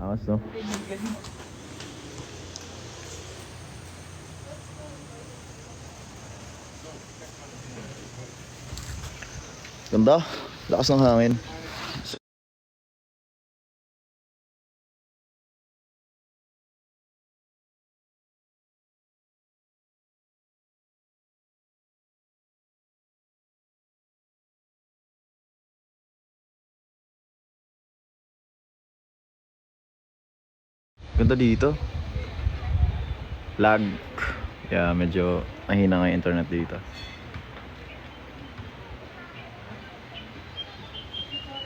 Akas no? Ganda. Lakas ng hangin. Ganda dito. Lag. Yeah, medyo mahina nga yung internet dito.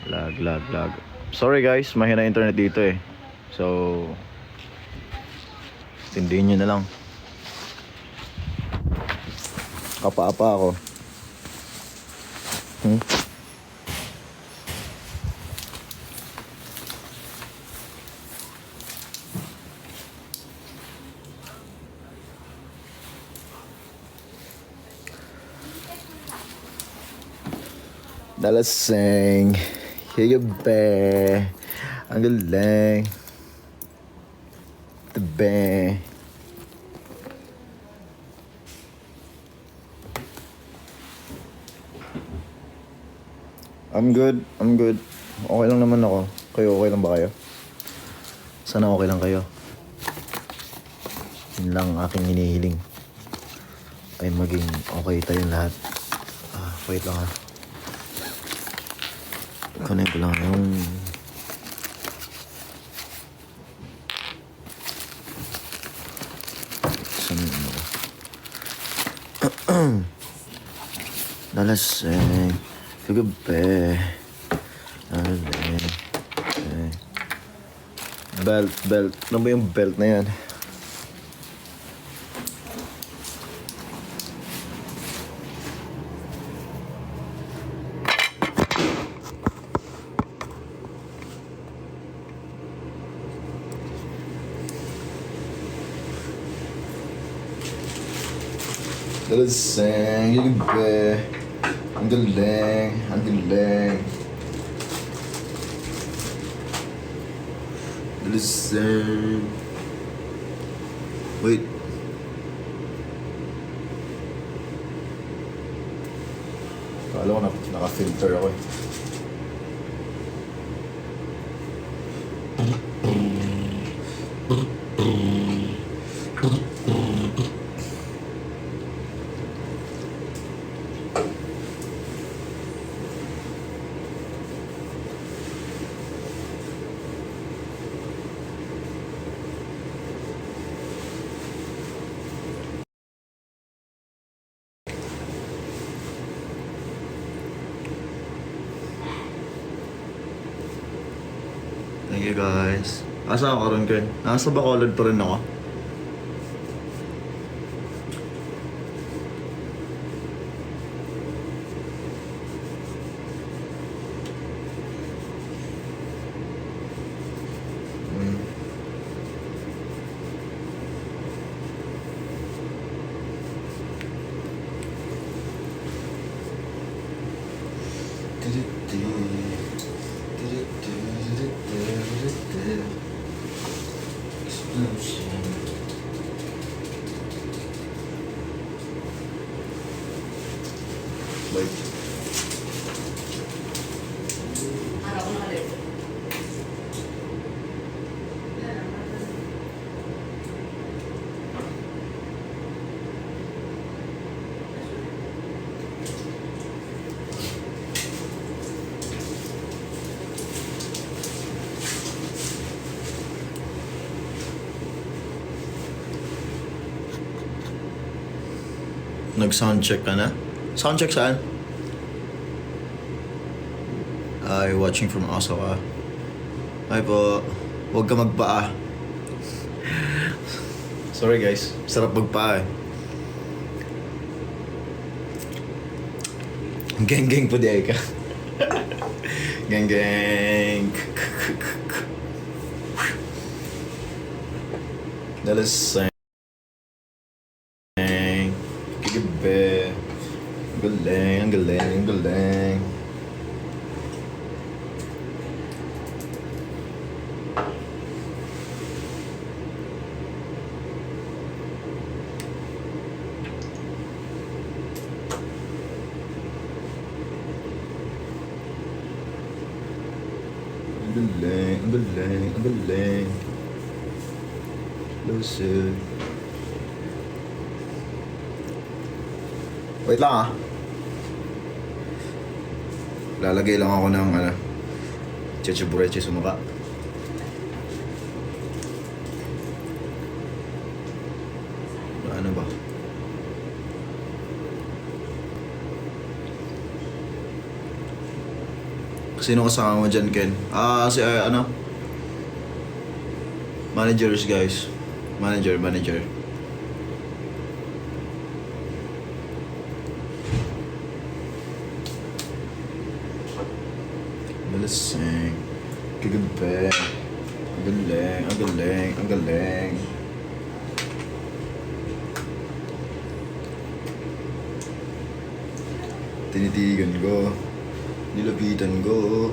Lag. Sorry guys, mahina internet dito eh. So, tindihin nyo na lang. Kapa-apa ako. Dalaseng. Higabe. Ang galing. Tabe. I'm good. Okay lang naman ako. Kayo okay lang ba kayo? Sana okay lang kayo. Yun lang ang aking hinihiling. Ay maging okay tayong lahat. Wait lang ha. Connect ko lang yung... Saan mo? Dalaseng. Kagabi. Belt. Ano ba yung belt na yan? Dalaseng. Kagabi. Ang galing. Dalaseng. Wait. Kala ko naka-filter ako eh. Thank you guys. Asa ako rin kayo? Nasa Bacolod pa rin ako. Wait. Nag-soundcheck ka na? Soundcheck saan? Ay, watching from Osaka. Ay po, huwag ka magpaa. Sorry guys, sarap magpaa eh. Geng po di ay ka. Geng. Dalaseng. Kagabi. Ang galing. Ang galing, ang galing, ang galing. Lucid. Wait lang ah. Lalagay lang ako ng chichibureche sa mukha. Ano ba? Sino kasama mo dyan, Ken? Managers, guys. Manager. Malasing. Kagabi. Ang galing. Tinitigan ko. Nilapitan ko.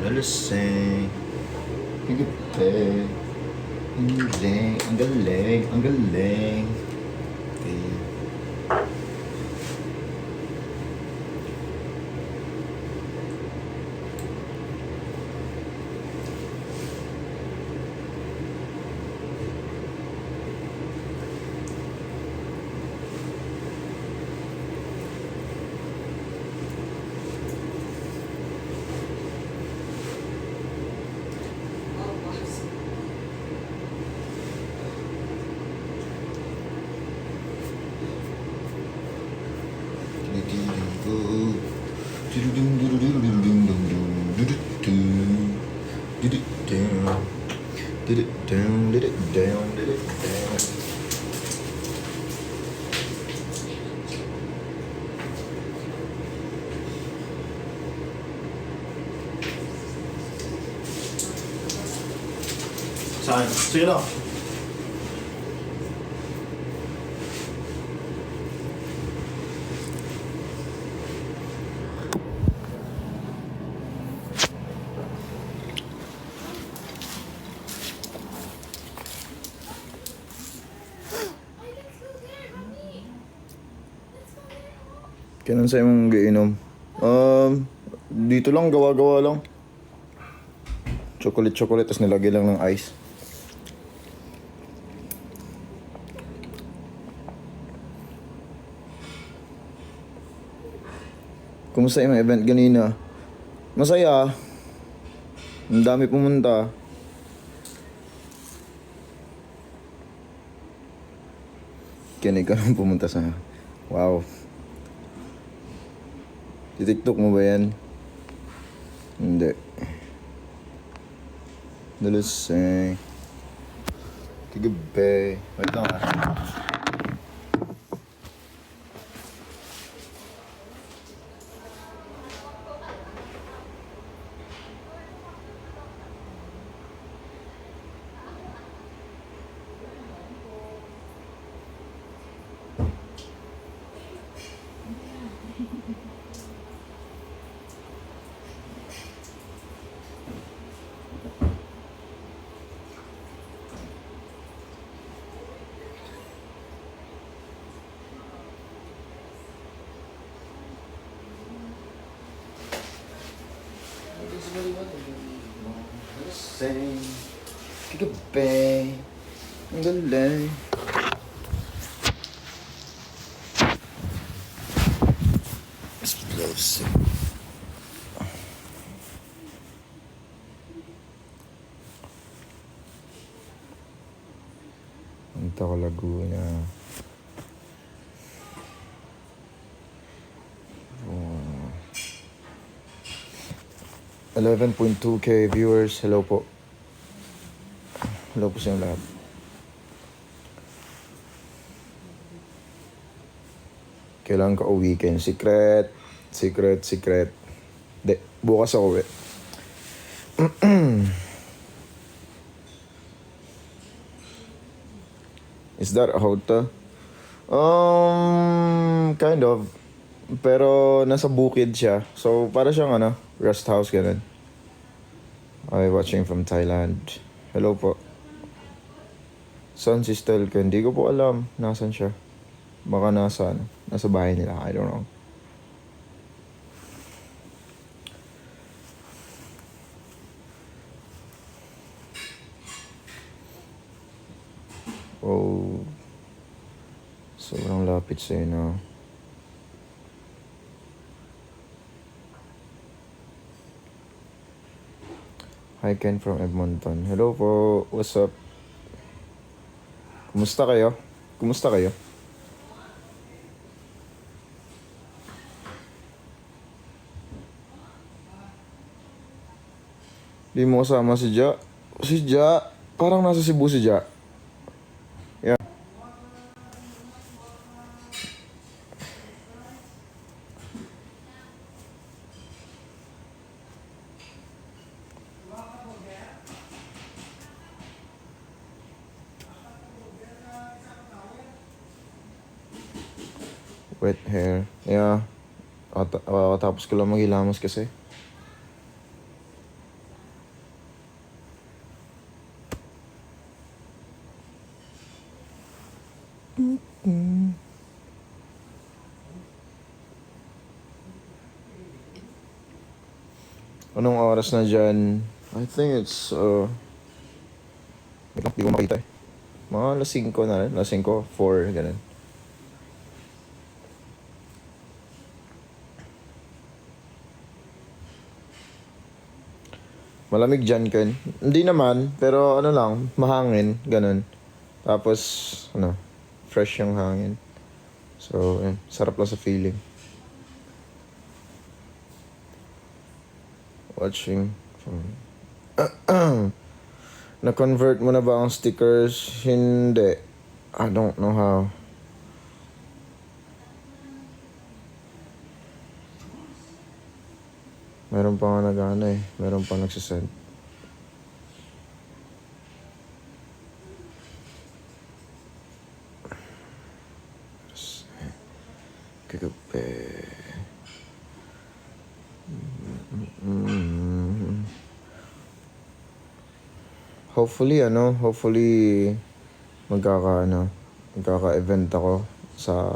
Malasing. Kagabi. Ang galing. Okay. Tinitigan ko. Saan? Sige lang. Kailan sa'yo mong giinom? Dito lang, gawa-gawa lang. Chocolate, tapos nilagay lang ng ice. Kumusta yung event ganina? Masaya. Ang dami pumunta. Kinig ka nang pumunta sa... Wow. TikTok mo ba yan? Hindi. Dalaseng. Kagabi. Wait lang ha. Dalaseng. Kagabi. Ang galing. Explosive. Punta ko Laguna. 11.2k viewers. Hello po. Hello po sa inyo lahat. Kailangan ka weekend. Secret. Bukas ako uwi. Is that a hotel? Kind of. Pero nasa bukid siya. So, para siyang rest house ganun. Okay, watching from Thailand. Hello po. Saan si Stel ko? Hindi ko po alam. Nasaan siya? Baka nasa bahay nila. I don't know. Oh, sobrang lapit sa'yo na. Hi Ken from Edmonton. Hello po, what's up? Kumusta kayo? Kumusta kayo? Di mo kasama si Ja? Si Ja? Parang nasa Cebu si Ja. Yeah. Wet hair. Yeah. Tapos ko lang maghilamos kasi. Anong oras na dyan? I think it's, di ko makita eh. Mga alas 5 na rin. Alas 5, 4, ganun. Malamig dyan, Ken. Hindi naman, pero ano lang, mahangin, ganun. Tapos, fresh yung hangin. So, sarap lang sa feeling. Watching from... Na-convert mo na ba ang stickers? Hindi. I don't know how. Meron pa nga nag-ano eh. Meron pa nagsisend. Kagabi. Hopefully magkaka-event ako sa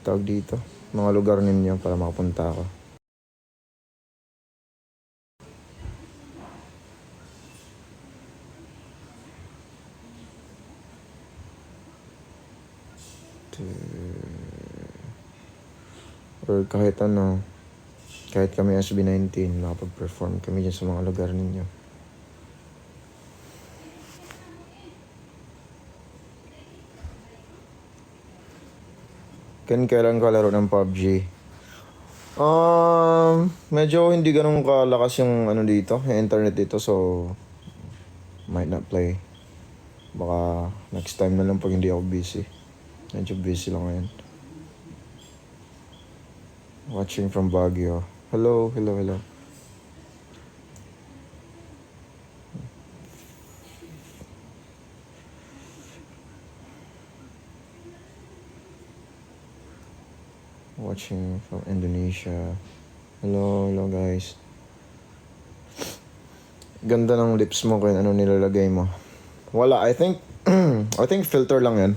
tawag dito, mga lugar ninyo para makapunta ako. Or kahit kami SB19, makapag-perform kami dyan sa mga lugar ninyo. Kailan ka laro ng PUBG? Medyo hindi ganun kalakas yung dito, yung internet dito, so might not play. Baka next time na lang pag hindi ako busy. Medyo busy lang ngayon. Watching from Baguio. Hello. Watching from Indonesia. Hello guys. Ganda ng lips mo kung ano nilalagay mo. Wala, I think filter lang yan.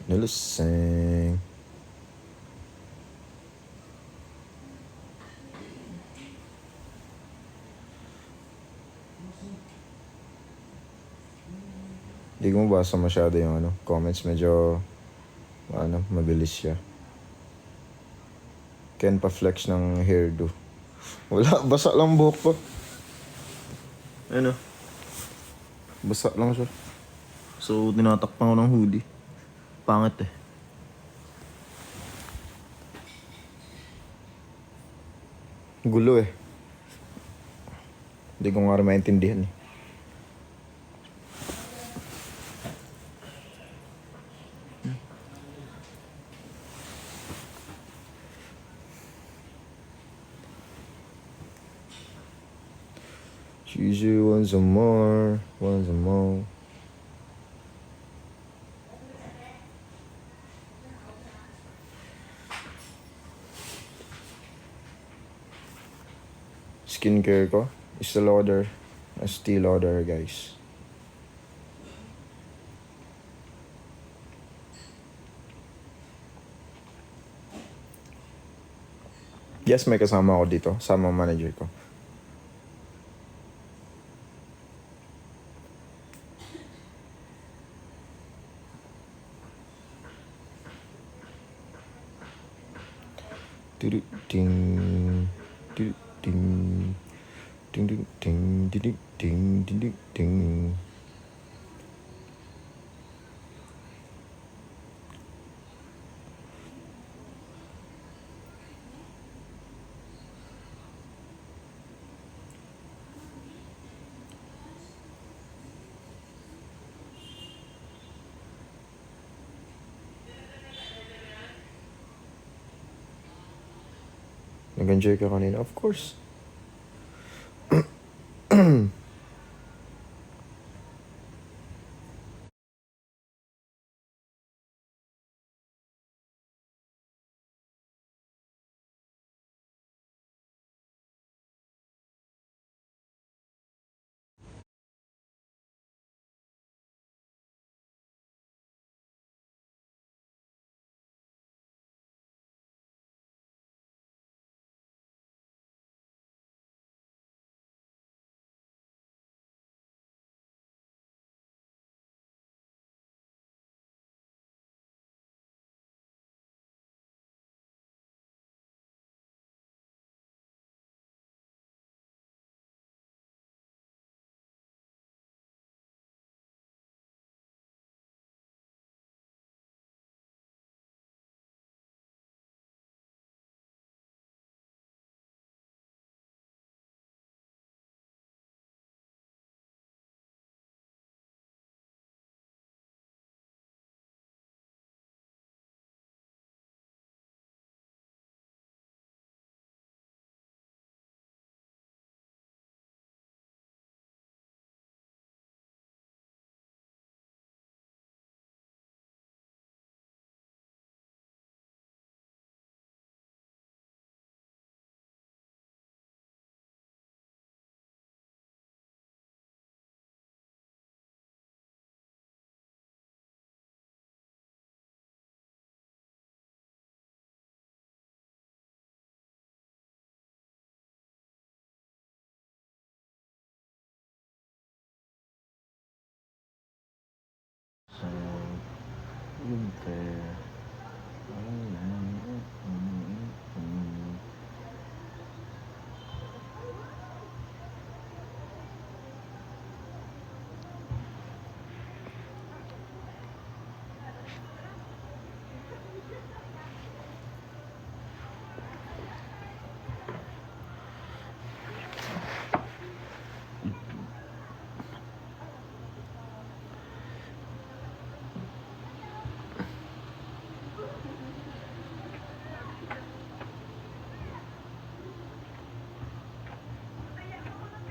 Nalusang. Hindi ko mabasa masyado yung comments. Medyo mabilis siya. Ken pa flex ng hairdo. Wala, basa lang buhok ko. Basa lang siya. So, tinatakpan ko ng hoodie. Pangit eh. Gulo eh. Hindi ko nga rin maintindihan eh. Cheesy, want some more. Skincare ko. Estee Lauder, guys. Yes, may kasama ako dito. Sama manager ko. Ting ting ting ting ting ting ting ting ting. Nag-enjoy ka kanina? Of course.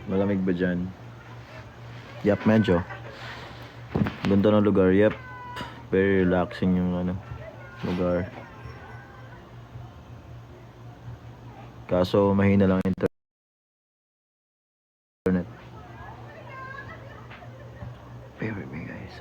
Malamig ba dyan? Yap, medyo. Ganda ng lugar, yep. Very relaxing yung lugar. Kaso mahina lang internet. Bear with me, guys.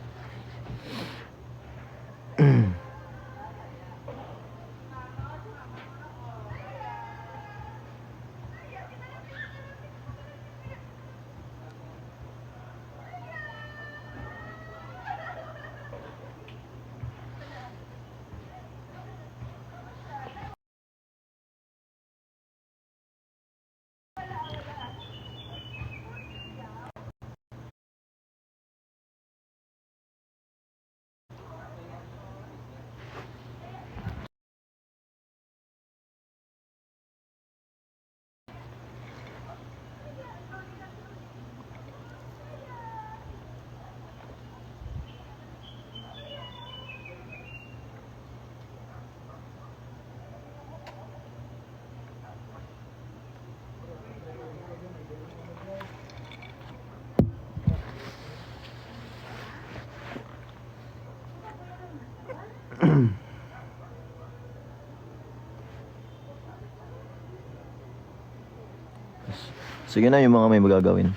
Sige na, yung mga may magagawin.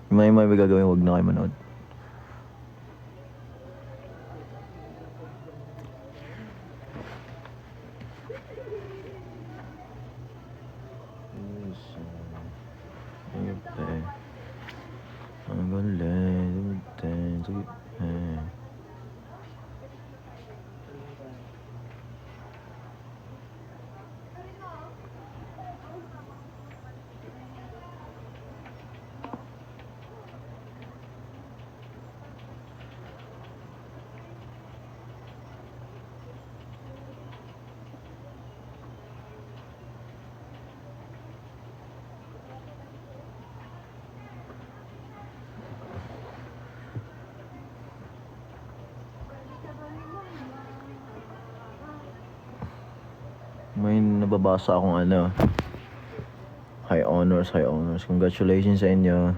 Yung mga may magagawin, huwag na kayo manood. May nababasa akong ano. High honors, high honors. Congratulations sa inyo.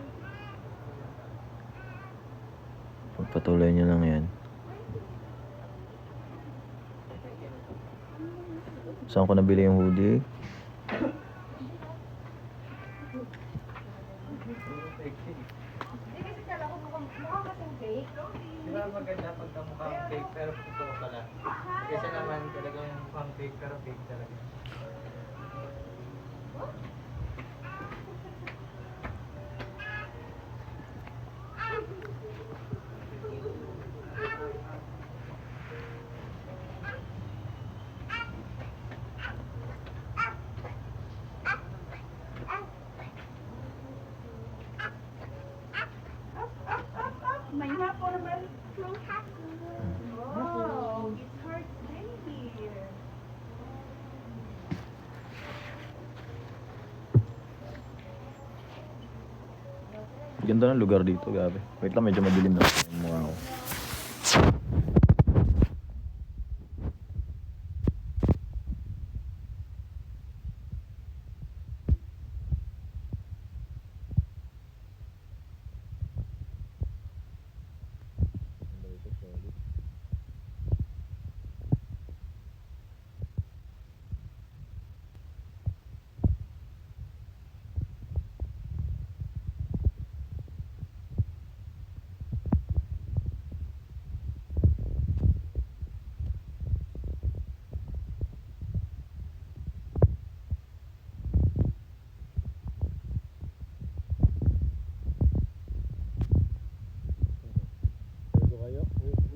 Pagpatuloy nyo lang yan. Saan ko nabili yung hoodie? Di ba maganda pagka mukhang fake pero totoo pala? Kasi naman talagang mukhang fake pero fake talaga. May hapo naman. Wow, it's hard baby. Ganda ng lugar dito, gabi. Wait lang, medyo madilim na yung mukha ko.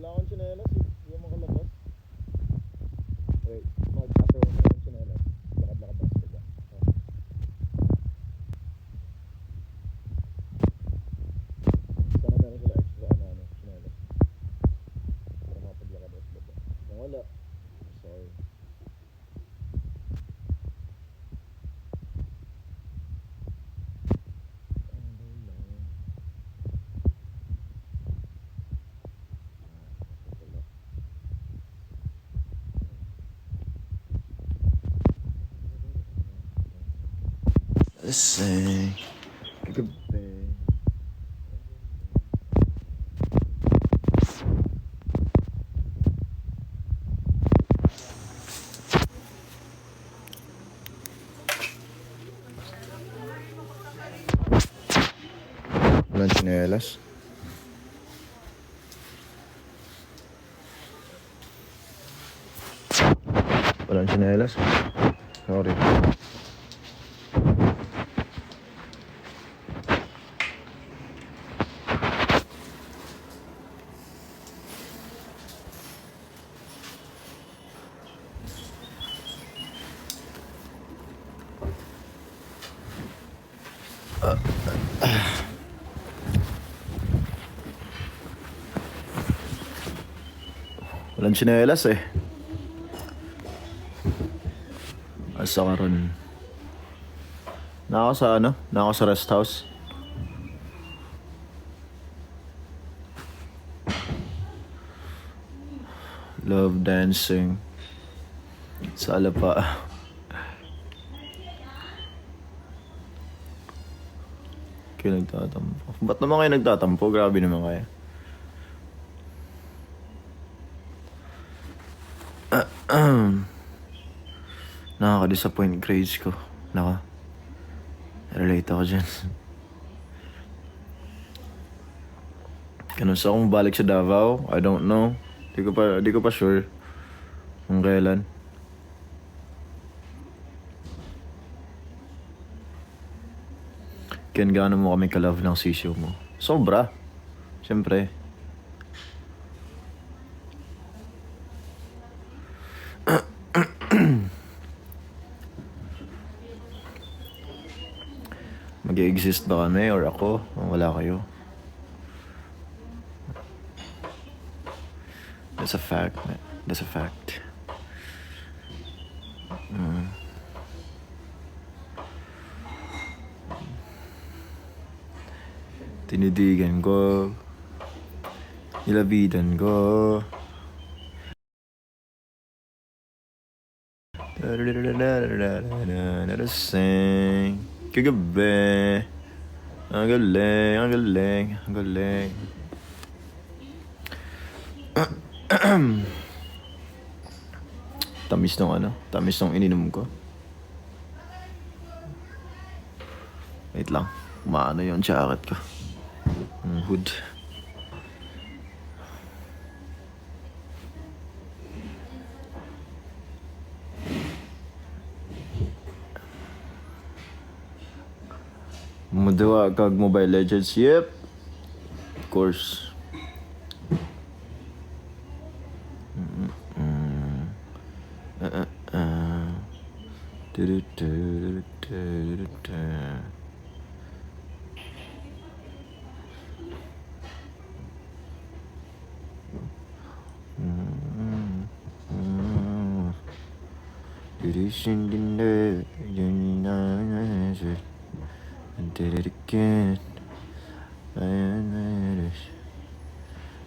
Wala akong tsinelas eh. Hindi mo makalabas. Wait, mag-after ko na yung tsinelas. Lakad-lakad ako sila. Sana meron sila extra tsinelas. Para mapaglakad ako sila. Kung wala, sorry. Listen, kagabi. Walang tsinelas. Walang tsinelas. Sorry. Walang tsinelas eh. Asa ka ron? Nako sa ano? Nako sa rest house. Love dancing. Sa Alapa. Kayo nagtatampo. Ba't naman kayo nagtatampo? Grabe naman kayo. Nakaka-disappoint grades ko. Relate ako dyan. Kung sa akong balik sa Davao, I don't know. Di ko pa sure kung kailan. Ken, gaano mo kami ka-love ng sisyo mo? Sobra. Siyempre. Mag-exist ba kami or ako? Kung wala kayo. That's a fact, man. That's a fact. Tinidigan ko. Nilabitan ko. Narasing kagabi. Ang galing, ang galing, ang galing. Tamis nung ano? Tamis nung ininom ko. Wait lang. Maano yung jacket ko. Hood. Madawa kag Mobile Legends. Yep. Of course.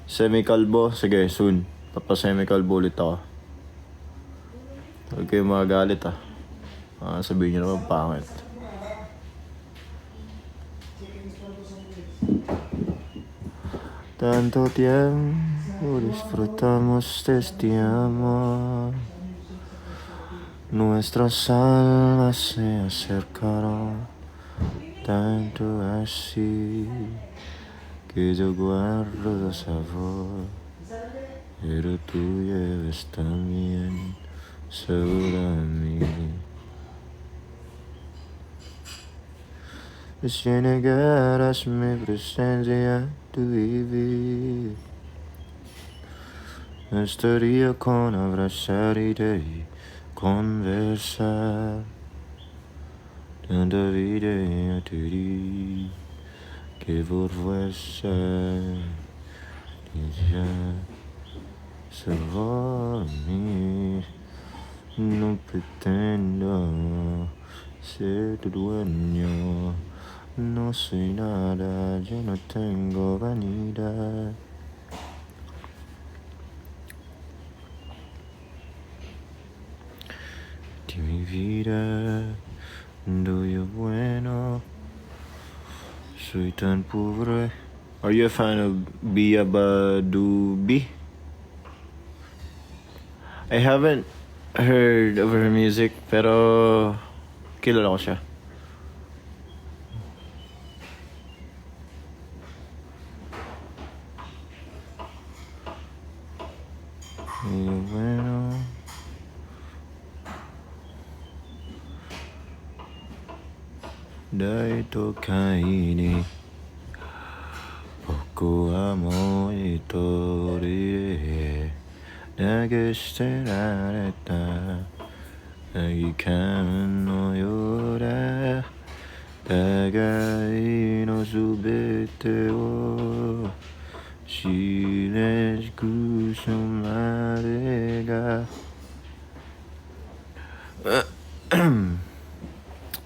Semi-kalbo? Sige, soon. Papa-semi-kalbo ulit ako. Huwag kayo magagalit ah. Sabihin nyo naman pangit. Tanto tiempo disfrutamos de este amor. Nuestras almas se acercaron tanto así que yo guardo sabor, pero tú llevas también sabor a mí. Si negaras mi presencia, tu vivir estaría con abrazar y de conversar. Tanta vida te di que por fuerza ya sabor a mí. No pretendo ser tu dueño. No soy nada, yo no tengo vanidad. De mi vida doy bueno. Soy tan pobre. Are you a fan of Bia Badubi? I haven't heard of her music, pero kilala ko siya. Bueno. Dai tokaini Boku wa mo itori de Nagesterareta Nagikan no yora Tagai no subete wo Shineshiku sumare ga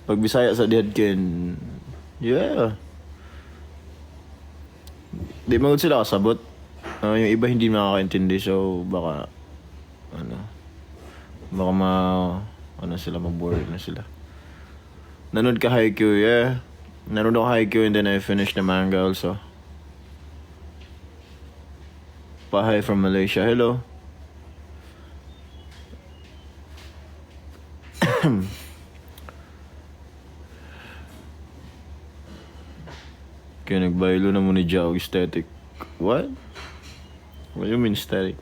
Pag Bisaya sa Diadkin, yeah. Di magod sila kasabot. Yung iba hindi makakaintindi, so baka sila, mag-bored na sila. Nanood ka Haikyuu, yeah. Nanood ako Haikyuu and then I finished the manga also. Pahay from Malaysia, hello. Kaya nagbaylo na mo ni Jao aesthetic. What? What do you mean aesthetic?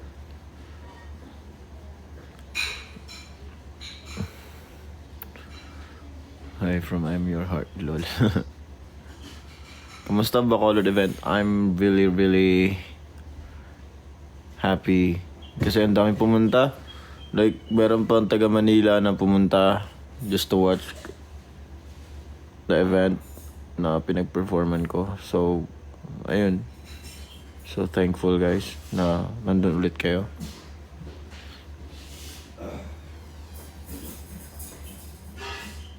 Hi from I'm Your Heart, lol. Kamusta Bacolod event? I'm really, really happy. Kasi ang dami pumunta. Like, meron pa ang taga Manila na pumunta just to watch the event na pinag-performan ko. So, ayun. So, thankful guys na nandun ulit kayo.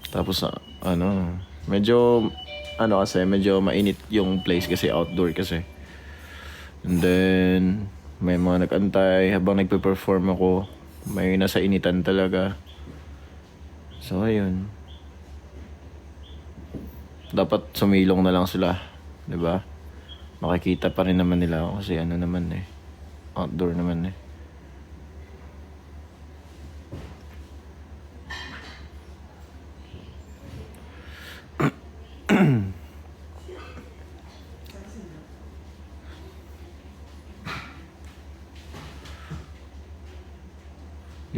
Tapos, medyo, medyo mainit yung place kasi outdoor kasi. And then, may mga nag-antay habang nagpe-perform ako. May nasa initan talaga. So, ayun. Dapat sumilong na lang sila. 'Di ba? Makikita pa rin naman nila ako kasi naman outdoor naman.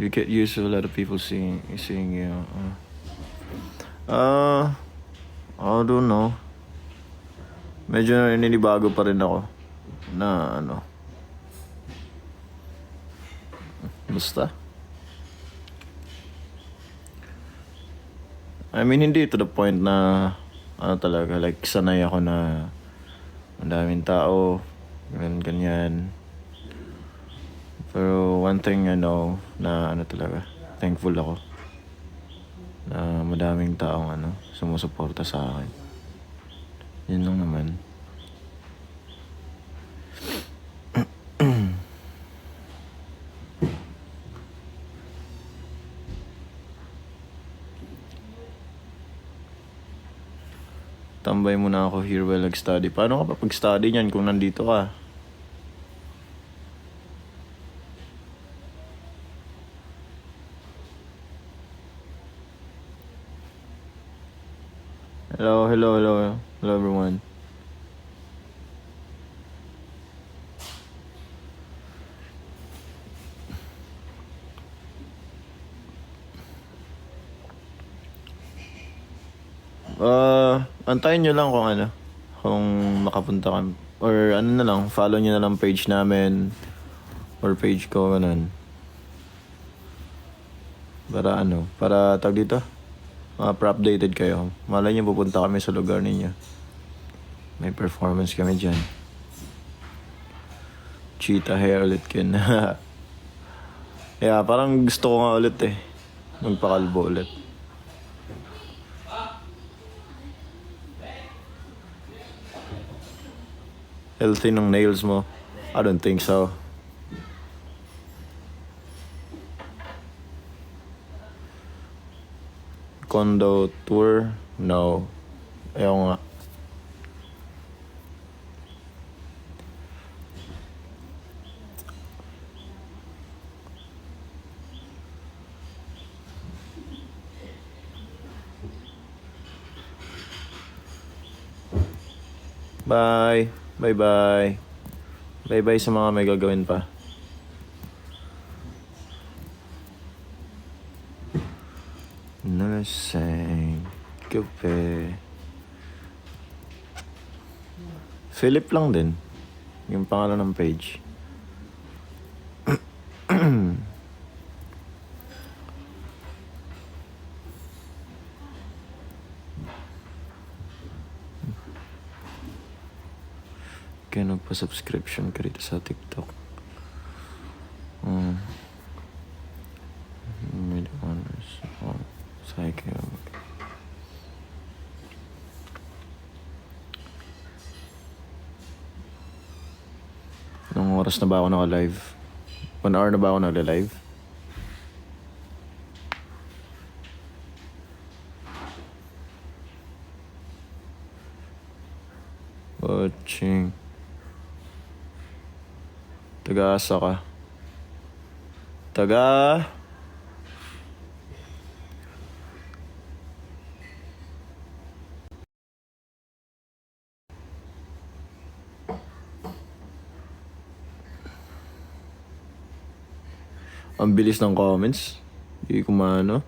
You get used to a lot of people seeing you. I don't know. Medyo naninibago pa rin ako na basta. I mean, hindi to the point na talaga, like sanay ako na ang daming tao, ganyan. Pero one thing I know na talaga, thankful ako na madaming taong sumusuporta sa akin. Yun lang naman. Tambay muna ako here while nag-study. Paano ka pag-study niyan kung nandito ka? Hello everyone. Antayin nyo lang kung makapunta ka, or na lang, follow nyo na lang page namin, or page ko, para tag dito, pa-updated kayo. Malay nyo pupunta kami sa lugar ninyo. May performance kami dyan. Cheetah hair ulit kin. Yeah, parang gusto ko nga ulit magpakalbo ulit. Healthy ng nails mo? I don't think so. Condo tour? No. Ayaw nga. Bye. Bye-bye. Bye-bye sa mga may gagawin pa. Nursing. Kape. Philip lang din. Yung pangalan ng page. Kaya nagpa-subscription ka rito sa TikTok. Mid-honors. Psycho. Anong oras na ba ako naka-live? 1 hour na ba ako naka-live? Watching. Taga-asa ka. Ang bilis ng comments. Hindi ko maano.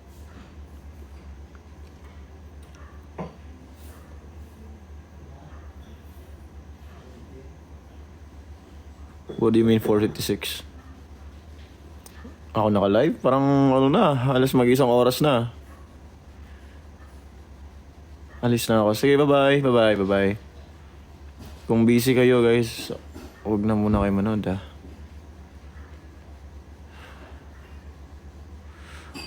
What do you mean 4:56? Ako naka-live? Parang ano na, alas mag-isang oras na. Alis na ako. Sige, bye-bye. Bye-bye, bye-bye. Kung busy kayo guys, huwag na muna kayo manood ah.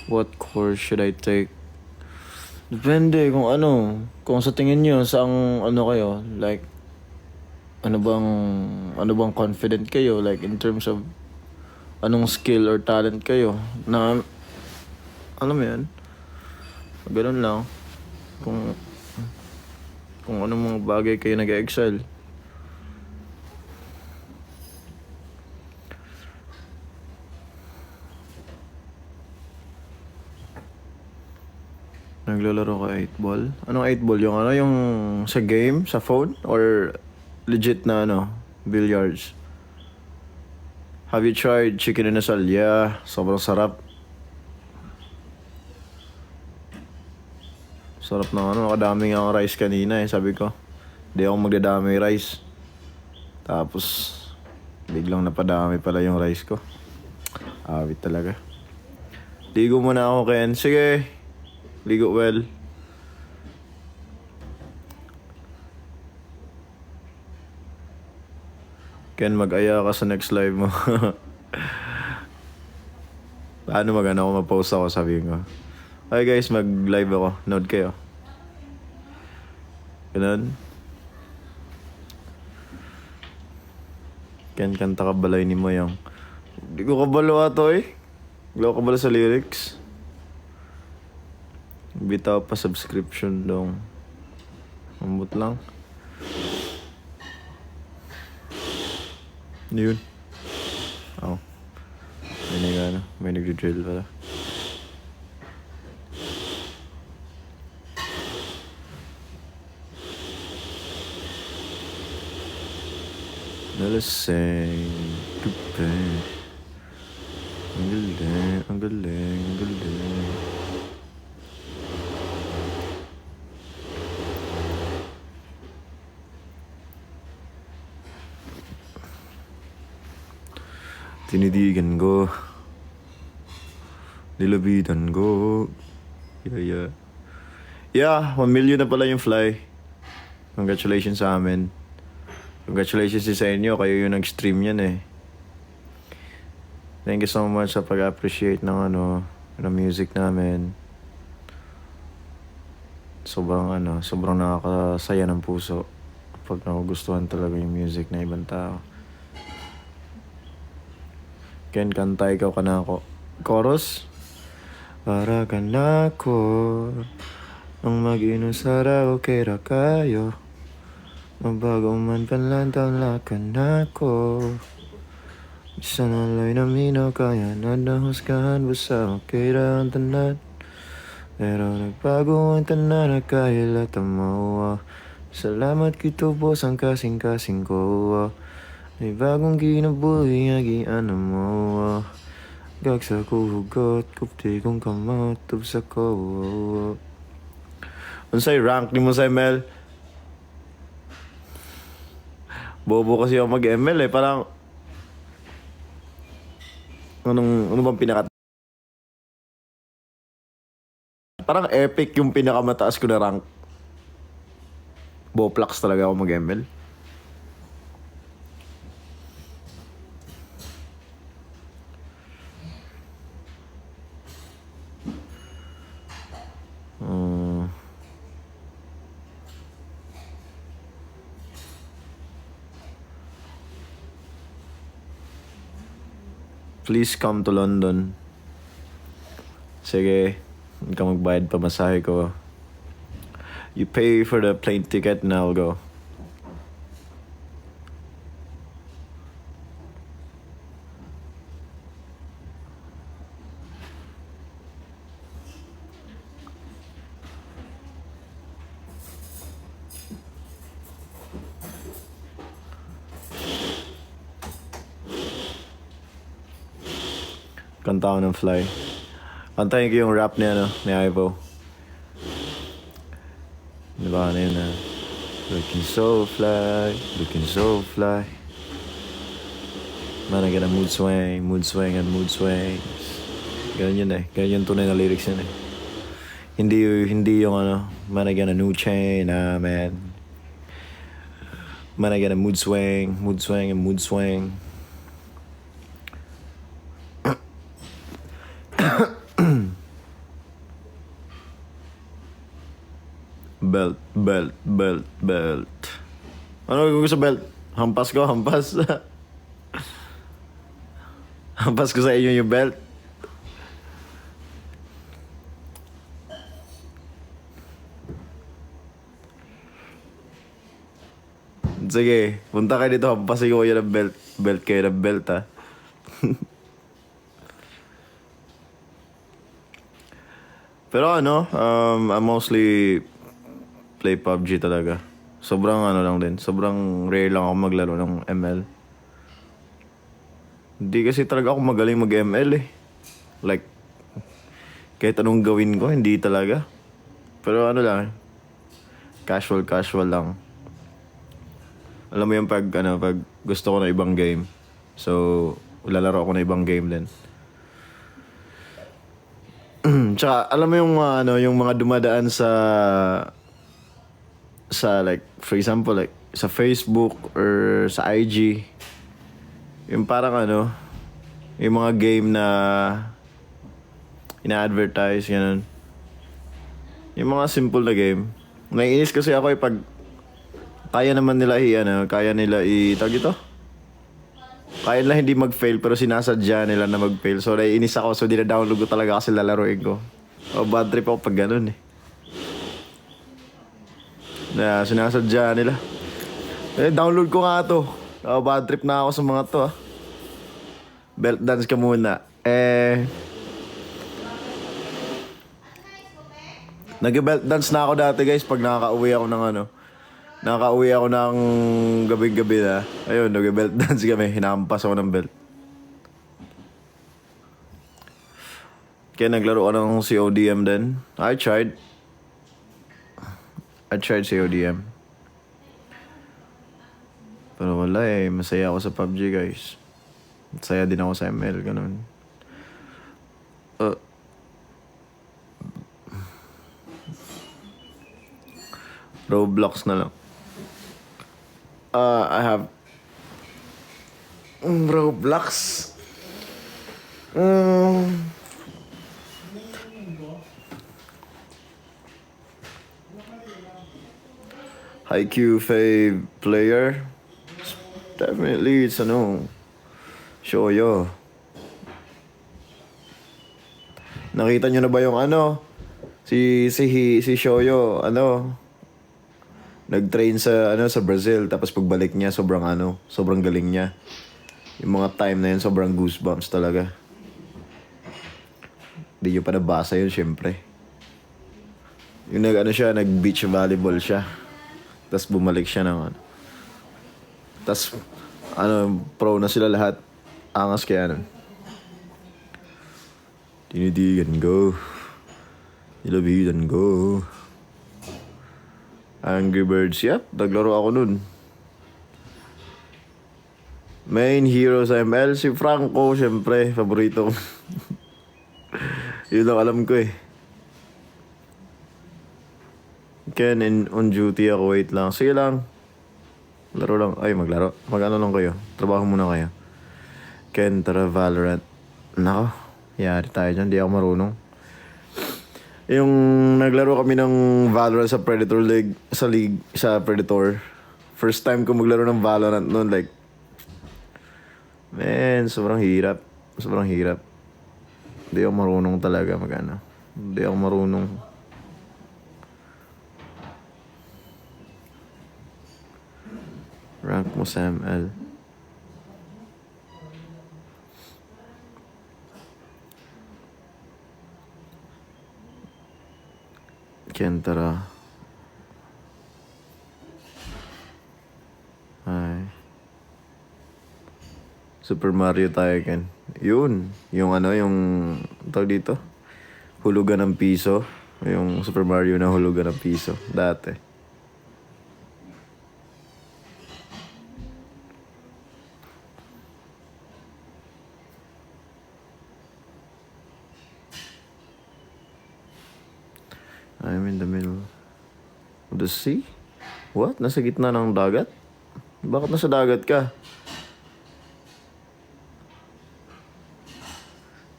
What course should I take? Depende kung ano. Kung sa tingin nyo, saang ano kayo. Like, ano bang confident kayo? Like, in terms of anong skill or talent kayo. Na, alam mo yan? Ganun lang. Kung anong mga bagay kayo nag-excel. Naglalaro ka 8 ball? Anong 8 ball? Yung ano, yung sa game, sa phone? Or legit na ano, billiards? Have you tried chicken inasal? Yeah, sobrang sarap. Sarap na ano, nakadami nga ang rice kanina eh, sabi ko. Hindi ako magdadami rice. Tapos, biglang napadami pala yung rice ko. Awit talaga. Ligo muna ako, Ken. Sige. Ligo well. Ken, mag-aya ka sa next live mo. Paano mag-ano ako, mag-post ako, sabihin ko. Okay guys, mag-live ako. Nood kayo. Ganun. Ken, kanta ka balay ni Moyang. Hindi ko kabalo ato eh. Hindi ko kabalo sa lyrics. Bitaw pa subscription dong. Mambot lang. Ano yun? Oh. May nag-drill pala. Nalasing. Tupe. Ang galing, ang galing, ang galing. Tinidigan ko. Nilabitan ko. Yeah. Yeah, 1 million na pala yung fly. Congratulations sa amin. Congratulations din sa inyo. Kayo yung nag-stream yan eh. Thank you so much sa pag-appreciate ng ng music namin. Sobrang nakakasaya ng puso pag nagugustuhan talaga yung music na ibang tao. Ken, kanta ikaw ka na ako. Chorus? Para ka na ako ang mag-inom sa karaoke ra kayo. Mabago man panlantaw la ka na ako. Isa na lay na minaw kaya na nahusgahan. Basta okay ra ang tanan. Pero nagbago ang tanan na kaya latamawa. Salamat kito boss ang kasing-kasing ko. May bagong ginabuhi nga giana mo. Gagsa ko hugot, kupti kong kamot, tubsa ko. Unsay rank ni mo sa ML? Bobo kasi ako mag-ML eh, parang ano bang parang epic yung pinakamataas ko na rank. Boplax talaga ako mag-ML. Please come to London. Sige, hindi ka magbayad pa masahe ko. You pay for the plane ticket and I'll go. Kanta ko ng Fly. Kantahin ko yung rap ni Ivo. Diba ano yun looking so fly, looking so fly. Man, I get a mood swing, and mood swings. Ganun yun eh. Ganun yung tunay na lyrics yun eh. Hindi yung ano, man, I get a new chain, man. Man, I get a mood swing, and mood swing. Belt. Ano gagawin ko sa belt? Hampas ko, hampas. Hampas ko sa inyo yung belt. Sige, punta kayo dito, hampasin ko kayo ng belt. Belt kayo ng belt, ha. Pero ano, I mostly play PUBG talaga. Sobrang ano lang din. Sobrang rare lang ako maglaro ng ML. Hindi kasi talaga ako magaling mag-ML eh. Like, kahit anong gawin ko, hindi talaga. Pero ano lang, casual lang. Alam mo yung pag gusto ko na ibang game. So, lalaro ako na ibang game din. Tsaka, alam mo yung yung mga dumadaan sa like, for example, like, sa Facebook or sa IG, yung parang yung mga game na ina-advertise, ganun. Yung mga simple na game. Naiinis kasi ako pag kaya naman nila kaya nila tag ito? Kaya nila hindi mag-fail pero sinasadya nila na mag-fail. So naiinis ako, so dina-download ko talaga kasi lalaroin ko. O bad trip ako pag ganun eh. Na sinasadya nila. Download ko nga to. O bad trip na ako sa mga to ah. Belt dance ka muna. Nag-belt dance na ako dati guys pag nakaka-uwi ako ng nakaka-uwi ako ng gabi-gabi na. Ayun, nag-belt dance kami. Hinampas ako ng belt. Kaya naglaro ko ng CODM din. I tried CODM. Pero wala eh. Masaya ako sa PUBG guys. Masaya din ako sa ML. Ganun. Roblox na lang. I have Roblox. Haikyuu fave player. Definitely it's Shoyo. Nakita nyo na ba yung si Shoyo nag-train sa Brazil, tapos pagbalik niya sobrang galing niya. Yung mga time na yun sobrang goosebumps talaga. Hindi nyo pa nabasa yun syempre. Yung nag-beach volleyball siya. Tapos bumalik siya ng Tapos pro na sila lahat. Angas kaya Tinidigan go. Nilabidan go. Angry Birds, yep. Naglaro ako nun. Main hero sa ML, si Franco, syempre. Paborito ko. Yun lang alam ko eh. Ken, on duty ako. Wait lang. Sige lang. Laro lang. Ay, maglaro. Mag-ano lang kayo. Trabaho muna kayo. Ken, tara Valorant. Nako. Yari tayo dyan. Di ako marunong. Yung naglaro kami ng Valorant sa Predator League, sa Predator. First time ko maglaro ng Valorant noon, like, man, sobrang hirap. Hindi ako marunong talaga Hindi ako marunong. Rank mo sa ML. Kentara. Ay. Super Mario tayo, Ken. Yun. Yung yung tawag dito. Hulugan ng piso. Yung Super Mario na hulugan ng piso. Dati. I'm in the middle of the sea? What? Nasa gitna ng dagat? Bakit nasa dagat ka?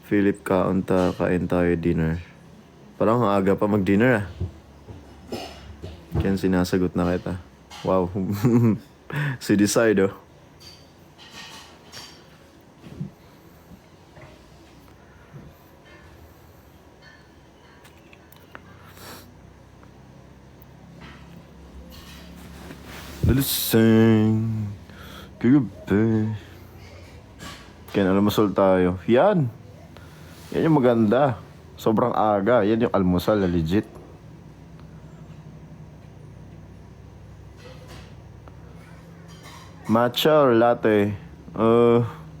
Philip, kain tayo dinner. Parang ang aga pa mag-dinner ah. Kaya sinasagot na kita. Wow. Si Decide oh. Dalasing kagabi. Kaya almusal tayo. Yan yung maganda. Sobrang aga. Yan yung almusal na legit. Matcha or latte?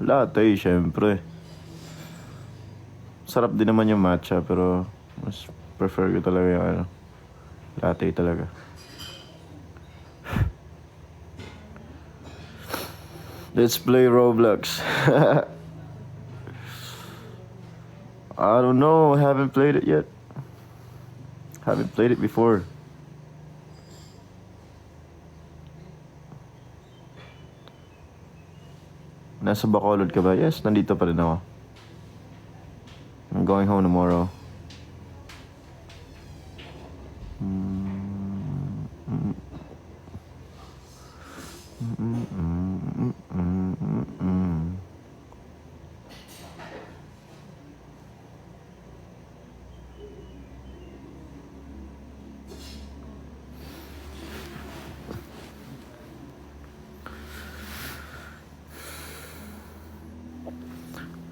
Latte syempre. Sarap din naman yung matcha pero mas prefer ko talaga yung latte talaga. Let's play Roblox. I don't know. I haven't played it yet. Haven't played it before. Nasa Bacolod ka ba? Yes, nandito pa rin ako. I'm going home tomorrow.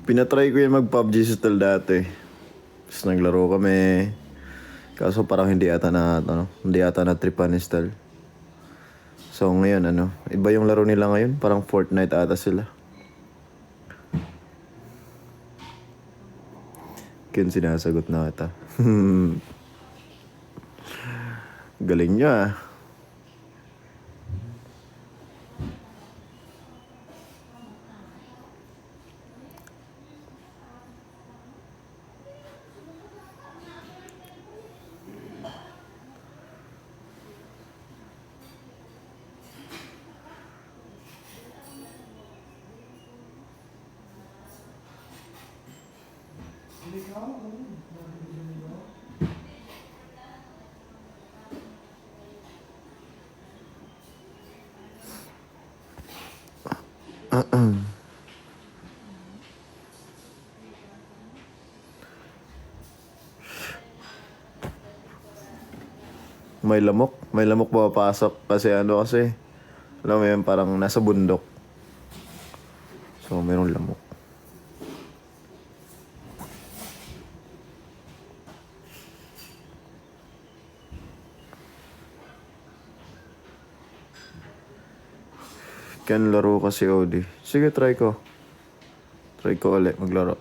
Pinatry ko yung mag-PUBG Style dati. Tapos naglaro kami. Kaso parang hindi ata na tripan ni Style. So ngayon iba yung laro nila ngayon. Parang Fortnite ata sila. Kaya sinasagot na kita. Galing nyo ah. May lamok papasok kasi alam mo yun, parang nasa bundok. So mayroong lamok. Kan laro kasi Odi. Sige, try ko. Try ko ulit maglaro.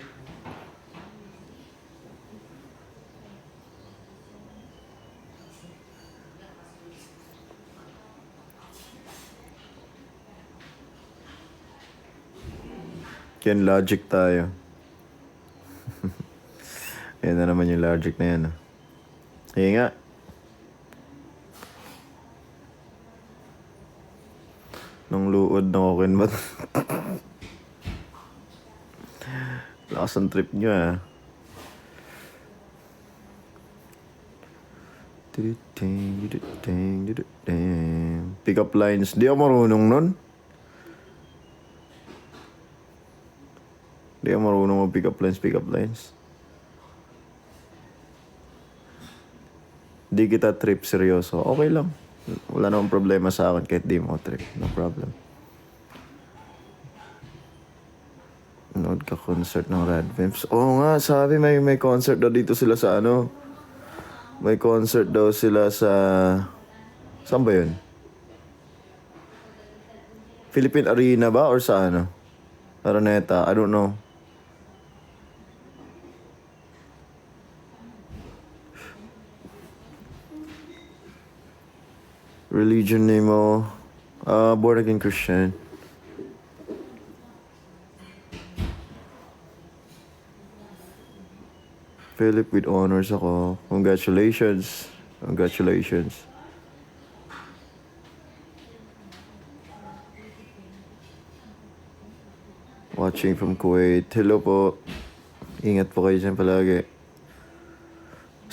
Yan, logic tayo. Yan na naman yung logic na yan. Sige nga. Nung luod ng okin ba't? Lakas ang trip nyo ah. Pick up lines. Di ako marunong nun. Di ako marunong mag-pick up lines. Di kita trip seryoso. Okay lang. Wala namang problema sa akin kahit di mo trip. No problem. Nood ka concert ng Radvimps. Oo nga, sabi may concert daw dito sila sa May concert daw sila sa... Saan ba yun? Philippine Arena ba? Or sa Araneta? I don't know. Religion name mo? Born again Christian. Philip with honors ako. Congratulations. Congratulations. Watching from Kuwait. Hello po. Ingat po kayo dyan palagi.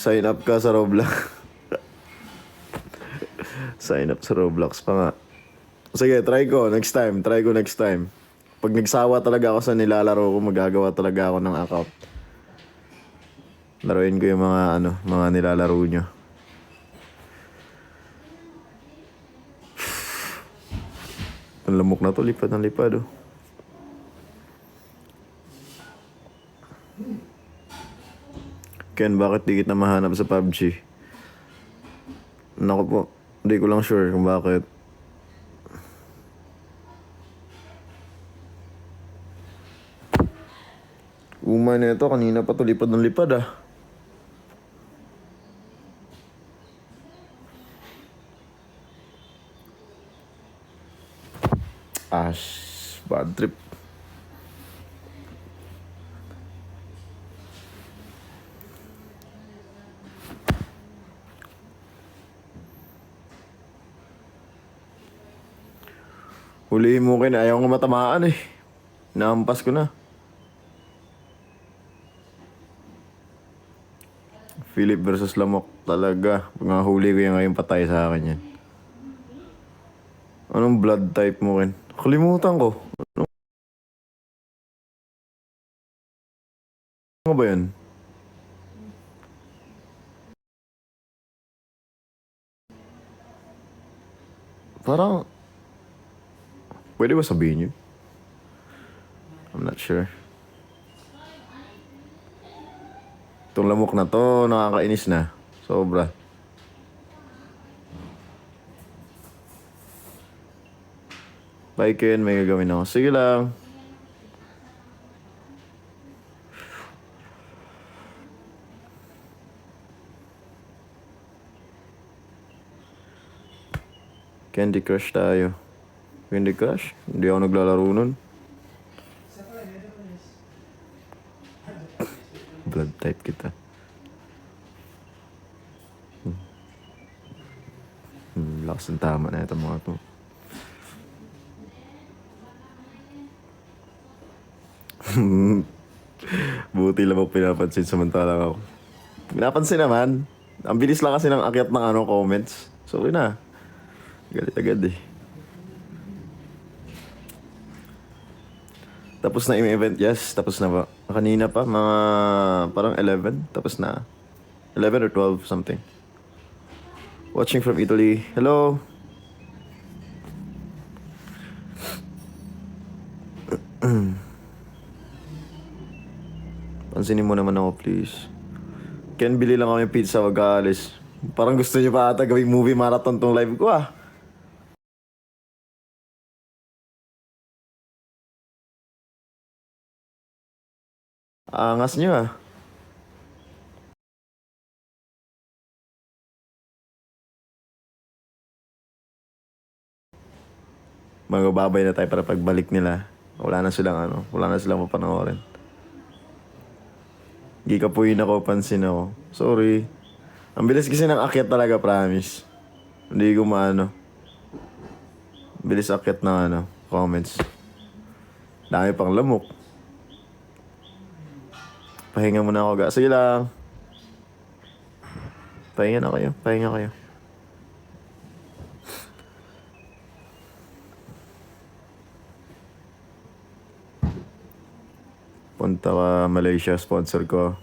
Sign up ka sa Roblox. Sign up sa Roblox pa nga. Sige, try ko next time. Pag nagsawa talaga ako sa nilalaro ko, magagawa talaga ako ng account. Laruin ko yung mga nilalaro nyo. Ang lamok na to, lipad ng lipad oh. Ken, bakit di kita mahanap sa PUBG? Naku po, hindi ko lang sure kung bakit. Uma na ito, kanina pa to lipad ng lipad ah. Bad trip. Hulihin mo kayo, ayaw nga matamaan eh. Naampas ko na. Philip versus Lamok talaga. Pag nga huli ko yan ngayon, patay sa akin yan. Anong blood type mo, Ken? Kalimutan ko. Ano ba yan? Parang... Pwede ba sabihin yun? I'm not sure. Itong lamok na to, nakakainis na. Sobra. Bye, Ken. May gagawin ako. Sige lang. Candy Crush tayo. Candy Crush? Hindi ako naglalaro nun. Blood type kita. Lakas ng tama na ito mga to. Buti lang ako pinapansin samantalang ako. Pinapansin naman. Ang bilis lang kasi ng akyat ng comments. Sorry na. Galit agad eh. Tapos na yung event, yes. Tapos na ba? Kanina pa, mga parang 11. Tapos na. 11 or 12, something. Watching from Italy. Hello. Pansinin mo naman ako, please. Ken, bili lang kami pizza, wag aalis. Parang gusto niyo pa ata gawing movie marathon tong live ko ah. Angas niyo ah. Magbabay na tayo para pagbalik nila. Wala na silang mapanoorin. Gikapuin ako, pansin ako. Sorry. Ang bilis kasi ng akyat talaga, promise. Hindi ko maano. Bilis akyat ng comments. Dami pang lamok. Pahinga muna ako, ga. Sige lang. Pahinga kayo. Punta ka Malaysia, sponsor ko.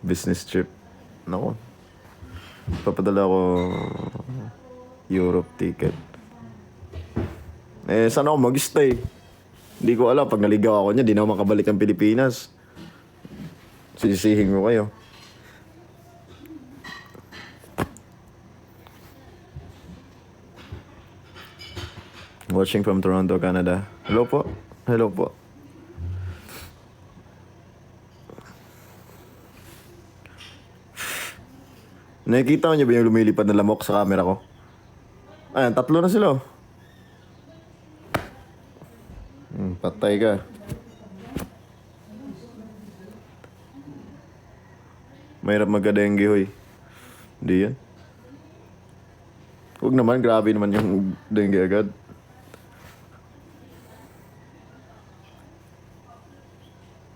Business trip. Nako. Papadala ko Europe ticket. Saan ako mag-stay? Hindi ko alam. Pag naligaw ako niya, di na ako makabalik ng Pilipinas. Sisisihin mo kayo. Watching from Toronto, Canada. Hello po. Nakikita niyo ba yung lumilipad na lamok sa camera ko? Ayan, 3 na sila. Patay ka. Mahirap magka-dengue, hoy. Hindi yan. Huwag naman, grabe naman yung dengue agad.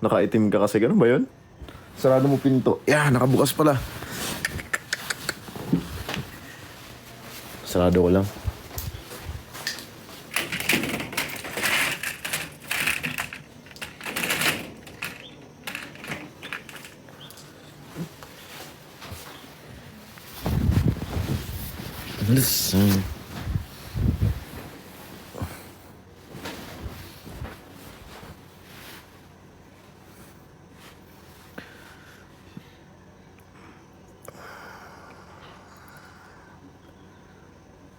Nakaitim ka kasi, ganun ba yun? Sarado mo pinto. Yeah, nakabukas pala. Sarado ko lang. Listen.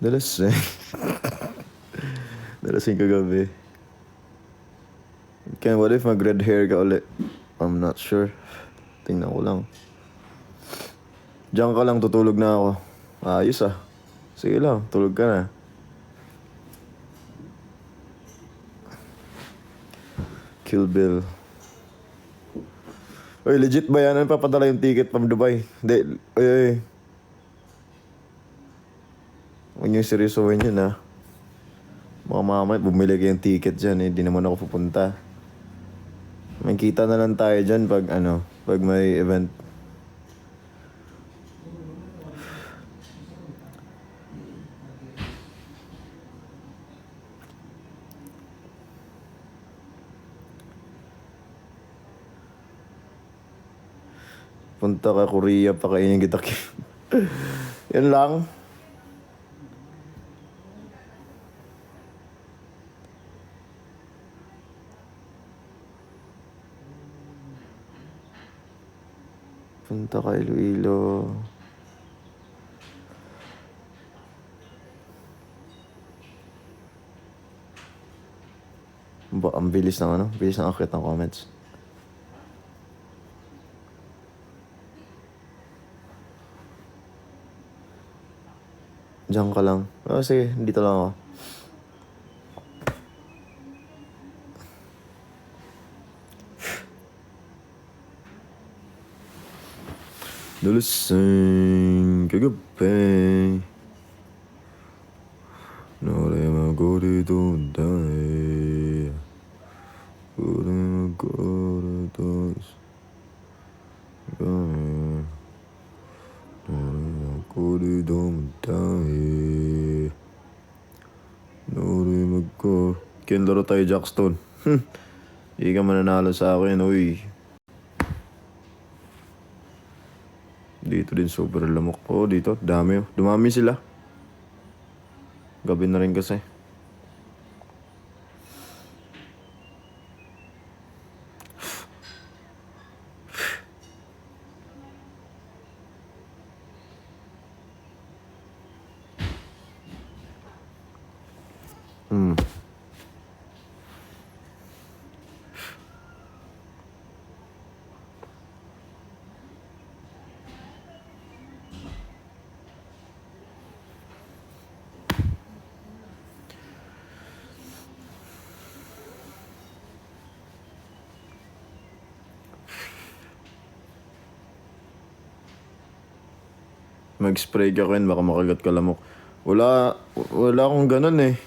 Dalasing. Dalasing kagabi. Kaya what if mag-red hair ka ulit? I'm not sure. Tingnan ko lang. Diyan ka lang, tutulog na ako. Ayos ah. Sige lang, tulog ka na. Kill Bill. Oy, legit ba yan? Ano papadala yung ticket from Dubai? Hindi. Oy. Huwag niyo seryosohin yun ah. Mga mamay, bumili kayong ticket dyan eh. Di naman ako pupunta. May kita na lang tayo dyan pag pag may event. Punta ka Korea, pakainin kita. Yan lang. Punta ka Iloilo. Ang bilis ng bilis ng akit ng comments. Diyan ka lang. Oh, sige, dito lang ako. Dalasing kagabi. Nore magori dodai. Nore magori dos. Nore magori dodai. Nore magori. Kinlaro tayo Jackstone. Hindi ka mananalo sa akin, uy. Dito din super lamok. Oh, dito. Dami. Dumami sila. Gabi na rin kasi. Mag-spray ka Ken, baka makagat ka lamok. Wala akong ganun eh.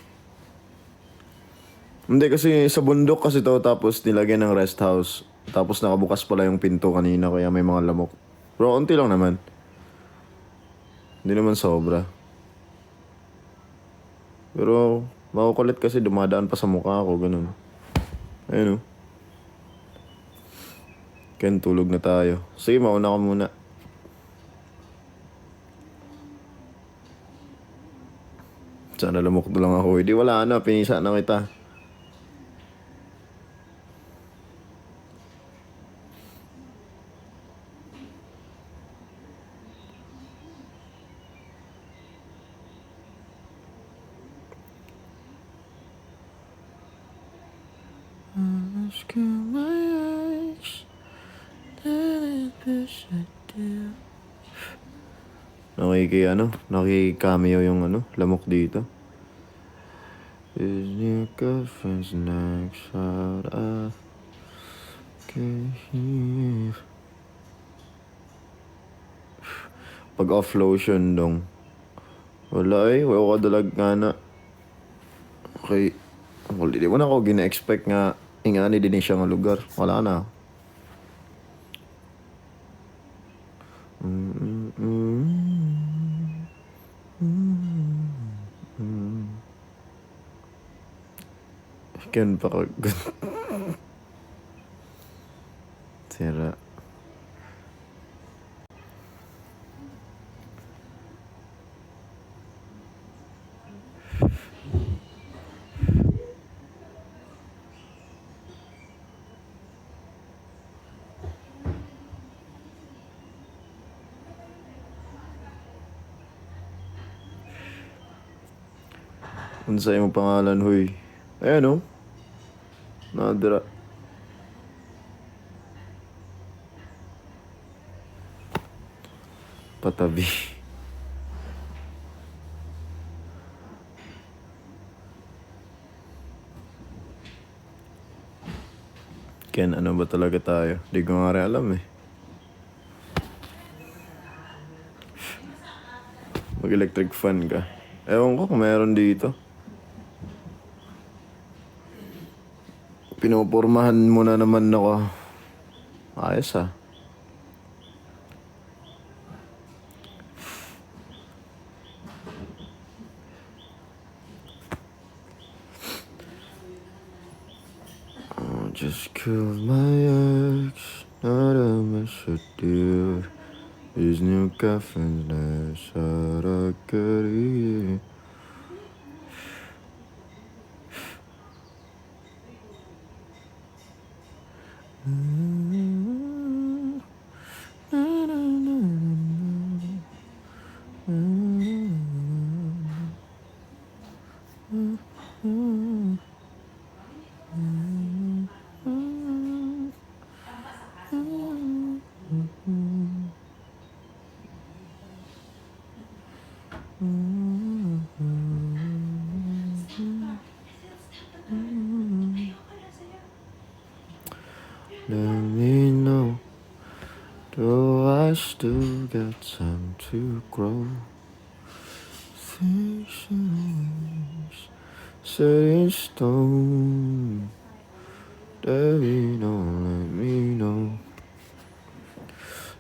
Hindi kasi sa bundok kasi to, tapos nilagyan ng rest house. Tapos nakabukas pala yung pinto kanina kaya may mga lamok. Pero konti lang naman. Hindi naman sobra. Pero makukulit kasi dumadaan pa sa mukha ko, ganun. Ayun oh. Ken, tulog na tayo. Sige, mauna ka muna. Sana lamok na lang ako. Hindi wala na, pinisa na kita. Nakiki-cameo yung lamok dito. Is your girlfriend's next shot of Pag off lotion dong. Wala wala ko dalag nga na. Okay. Wala, di mo na ako gina-expect nga ingani din siya nga lugar. Wala na. Ken pa ka. Sira. Unsa imong pangalan, huy? Ayan, oh. Nadira. Patabi. Ken, ano ba talaga tayo? Di ko nga rin alam eh. Mag-electric fan ka. Ewan ko kung meron dito. Pinupormahan mo na naman ako. Ayos ah. Just killed my ex, not a mess of deal. These new coffins, nice out I could eat. Let me know, do I still got time to grow? Things set in stone. Baby, don't let me know.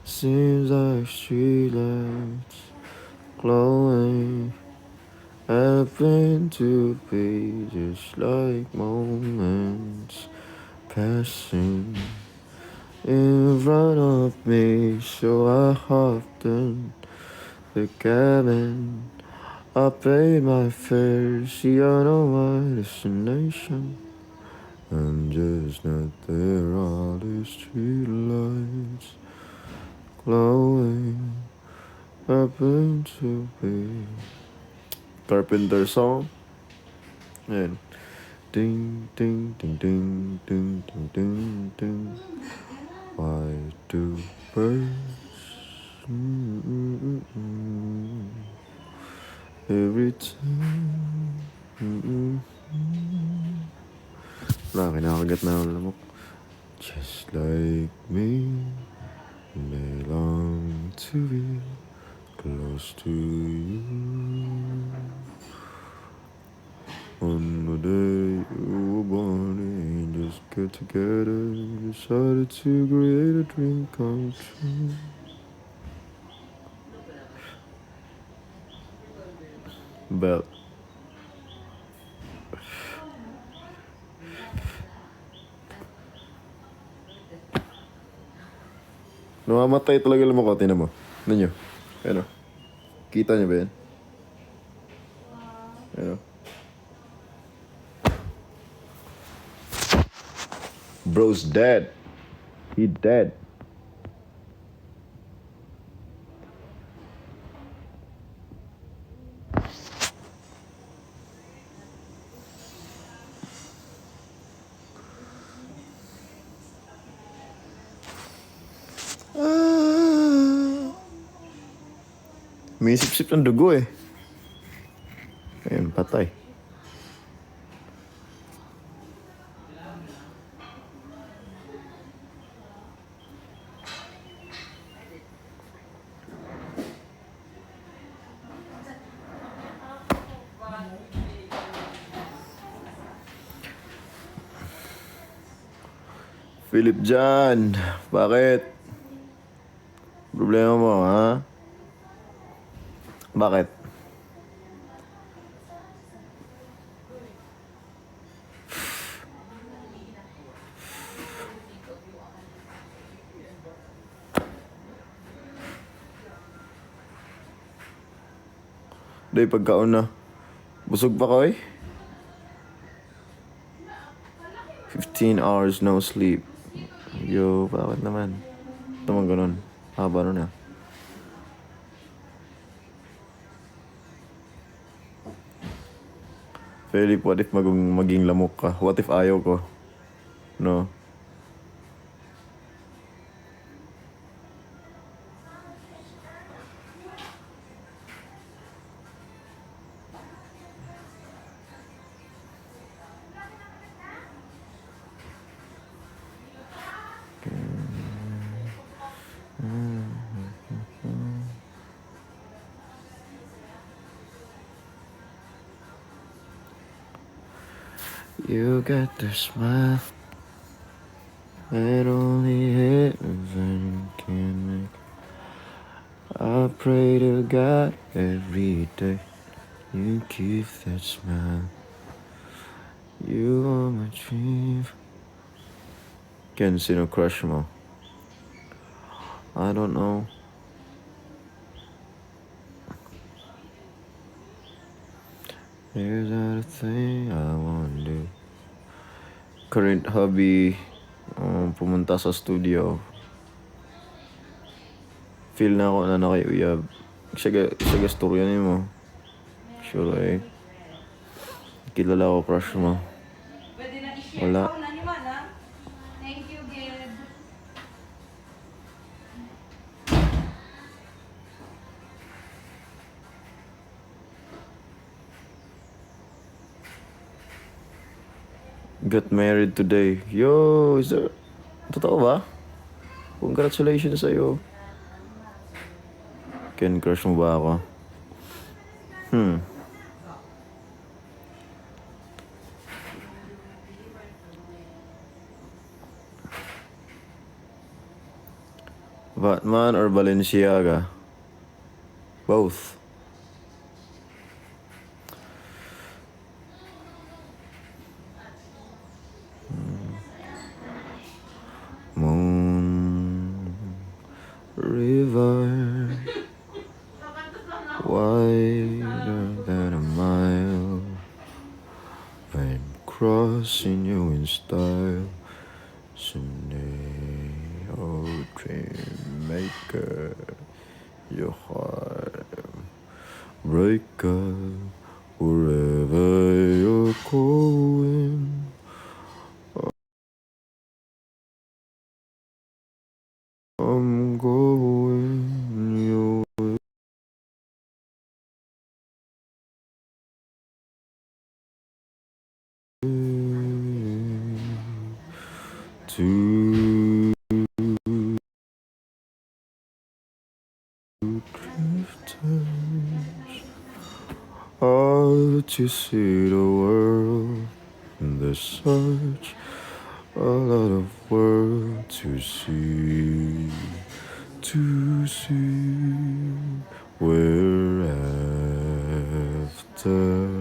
Seems like streetlights glowing happen to be just like moments passing in front of me. So I hopped in the cabin. I paid my fare. See, I know my destination. I'm just not there. All these street lights glowing happen to be Carpenter song. And ding ding ding ding ding ding ding ding. Why do birds every time? Wala, kinakagat na ang lamok. Just like me, they long to be close to you. On the day you were born, angels get together, decided to create a dream come true. Bell. Namamatay talaga lamok ko, tinan mo. Ano nyo? Ano? Kita nyo ba yan? Ano? Bro's dead. He dead. May sip-sip ng dugo eh. Ayun, patay. Philip Jan, bakit? Problema mo, ha? Bakit? Day, pagkaon na. Busog pa ko, 15 hours no sleep. Yo, bakit naman? Ito man ganun. Haba nun na. Philip, what if maging lamok ka? What if ayaw ko? No? You got the smile that only heaven can make. I pray to God every day you keep that smile. You are my dream. Ken, sino crush mo? I don't know. There's not a thing I wanna do. Current hobby, pumunta sa studio. Feel na ako na nakiuyab. Siya gasturya niyo mo. Sure eh. Kilala ko crush mo. Pwede na i-share Wala. ko na ni Mana. Thank you, Gid. Got married today. Yo, is there... Totoo ba? Congratulations sa'yo. Ken, crush mo ba ako? Batman or Balenciaga? Both. Moon River, wider than a mile. I'm crossing you in style. Someday, oh dream maker, your heart breaker, wherever you're going. I'm going your way. To drifters, out to see the world. There's such a lot of world to see. We're after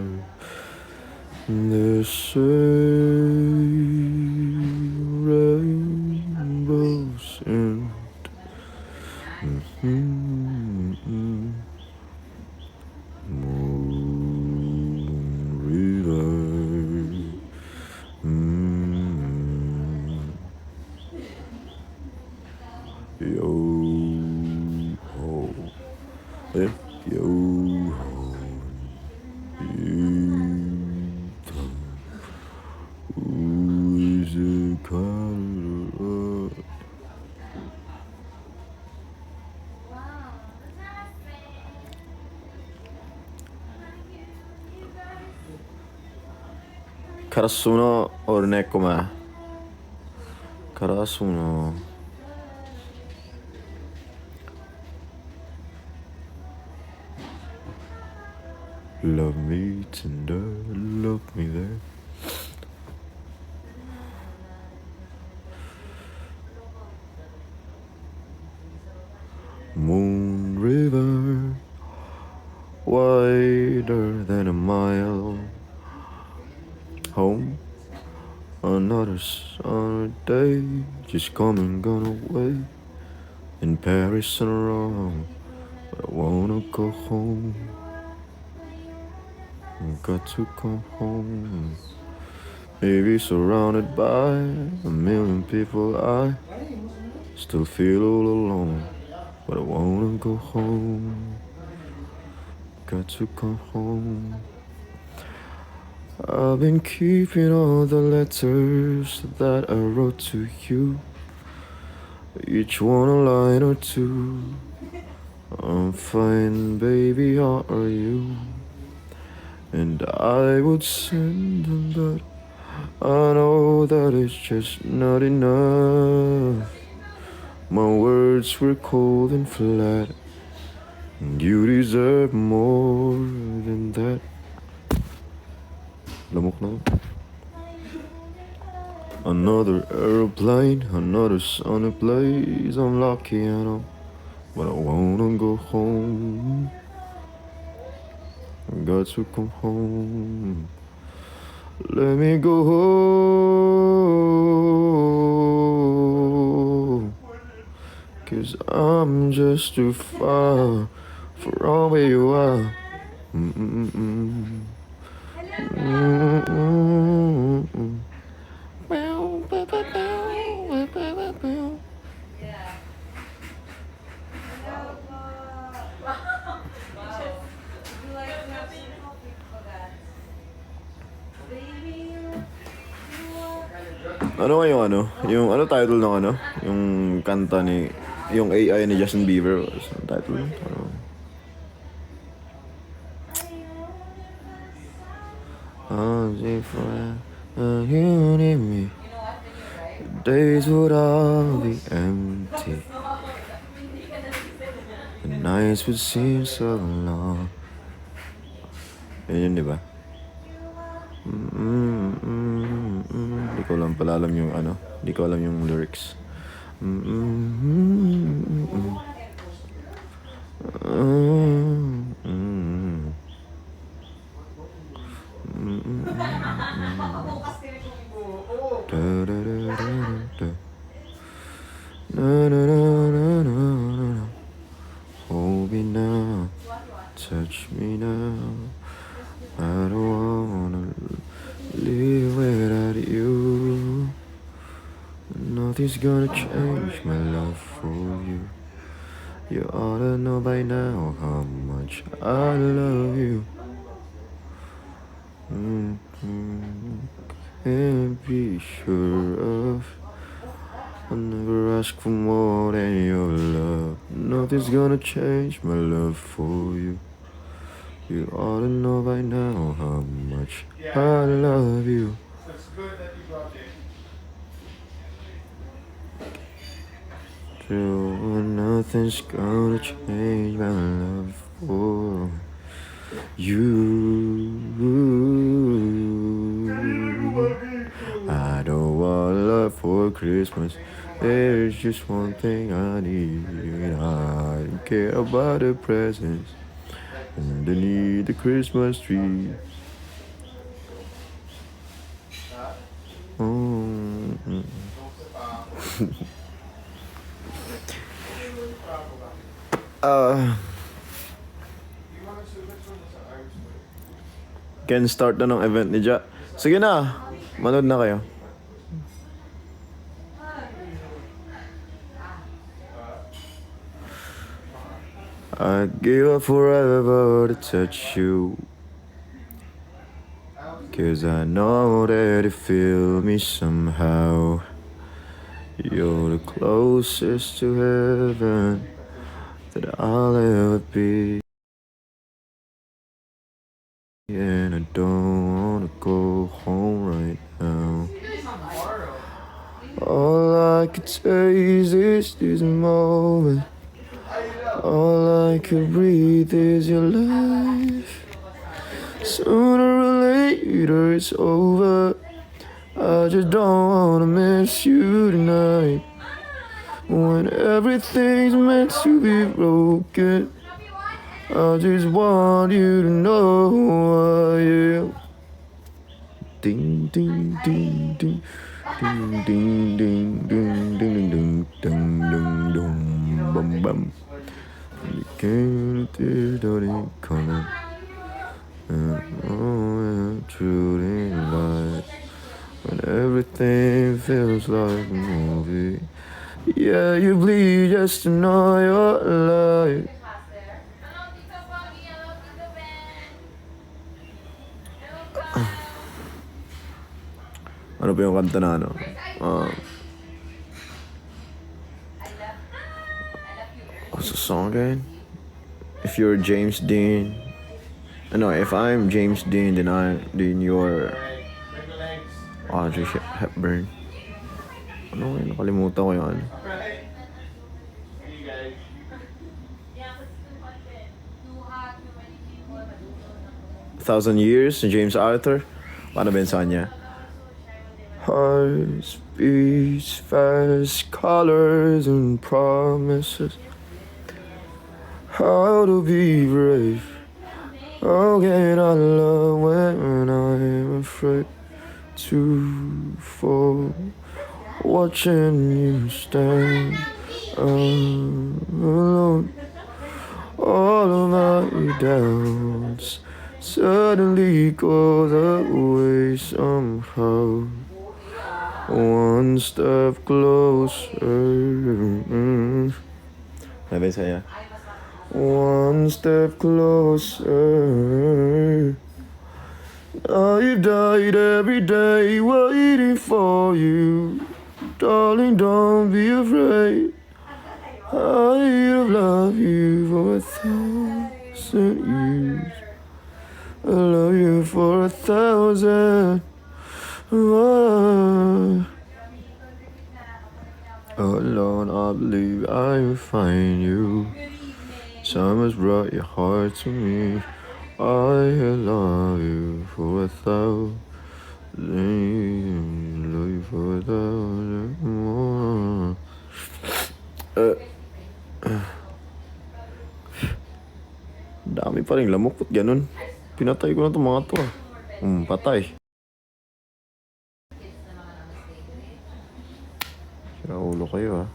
the same rainbows and moon river. Yo ho, yo ho, who is a color? Karasuno or Nekoma? Karasuno. Love me tender, love me there. Moon River, wider than a mile. Home, another summer day, just come and gone away. In Paris and Rome, but I wanna go home. Got to come home. Maybe surrounded by a million people, I still feel all alone. But I wanna go home. Got to come home. I've been keeping all the letters that I wrote to you, each one a line or two. I'm fine, baby, how are you? And I would send them, but I know that it's just not enough. My words were cold and flat, and you deserve more than that. Lamok na. Another aeroplane, another sunny place. I'm lucky, I know, but I wanna go home. I got to come home. Let me go home, 'cause I'm just too far from where you are. Mm-mm-mm. Mm-mm-mm. Yeah. Hello po. Wow. Would you like to have some coffee for that? Baby, you are... Ano nga yung ano? Yung ano title ng ano? Yung kanta ni... Yung AI ni Justin Bieber. Ano title? You need me. Days would all be empty. The nights would seem so long. Yun, di ba? Hindi ko lang pala alam yung ano. Hindi ko alam yung lyrics. Hold me now, touch me now. I don't wanna live without you. Nothing's gonna change my love for you. You ought to know by now how much I love you. Can't be sure of. I never ask for more than your love. Nothing's gonna change my love for you. You ought to know by now how much I love you. True, nothing's gonna change my love for you. I don't want love for Christmas. There's just one thing I need. I don't care about the presents underneath the Christmas tree. Can start na ng event ni Ja. Sige na, manood na kayo. I'd give up forever to touch you, 'cause I know that you feel me somehow. You're the closest to heaven that I'll ever be. And I don't wanna go home right now. All I could taste is this moment. All I could breathe is your life. Sooner or later it's over. I just don't wanna miss you tonight. when everything's meant to be broken. I just want you to know I am. Ding ding ding ding ding ding ding ding ding ding ding ding ding bum bum. You can't do it coming. Oh, truly light when everything feels like a movie. Yeah, you bleed just to know you're alive. Hello, Tito Bobby. Hello, Tito Ben. Hello, guys. Ano pa yung kanta na ano? What's the song again? If you're James Dean. No, if I'm James Dean, then you're Break the legs. Audrey Hepburn. Ano yun? Nakalimutan ko yung ano. Alright. See you guys. Too hot, too many people. 1,000 Years, James Arthur. Paano ba yun sa kanya? Hearts beats fast, colors and promises. How to be brave. How can I love when I'm afraid to fall? Watching you stand alone. All of my doubts suddenly goes away somehow. One step closer. Sabi saya. One step closer. I died every day waiting for you. Darling, don't be afraid. I'd love you for 1,000 years. I love you for 1,000. Alone, I believe I will find you. Summer's brought your heart to me. I love you for 1,000. Love you for 1,000 more. Dami pa rin lamok. Ba't ganun? Pinatay ko na itong mga to ah. Patay. Sira ulo kayo ah.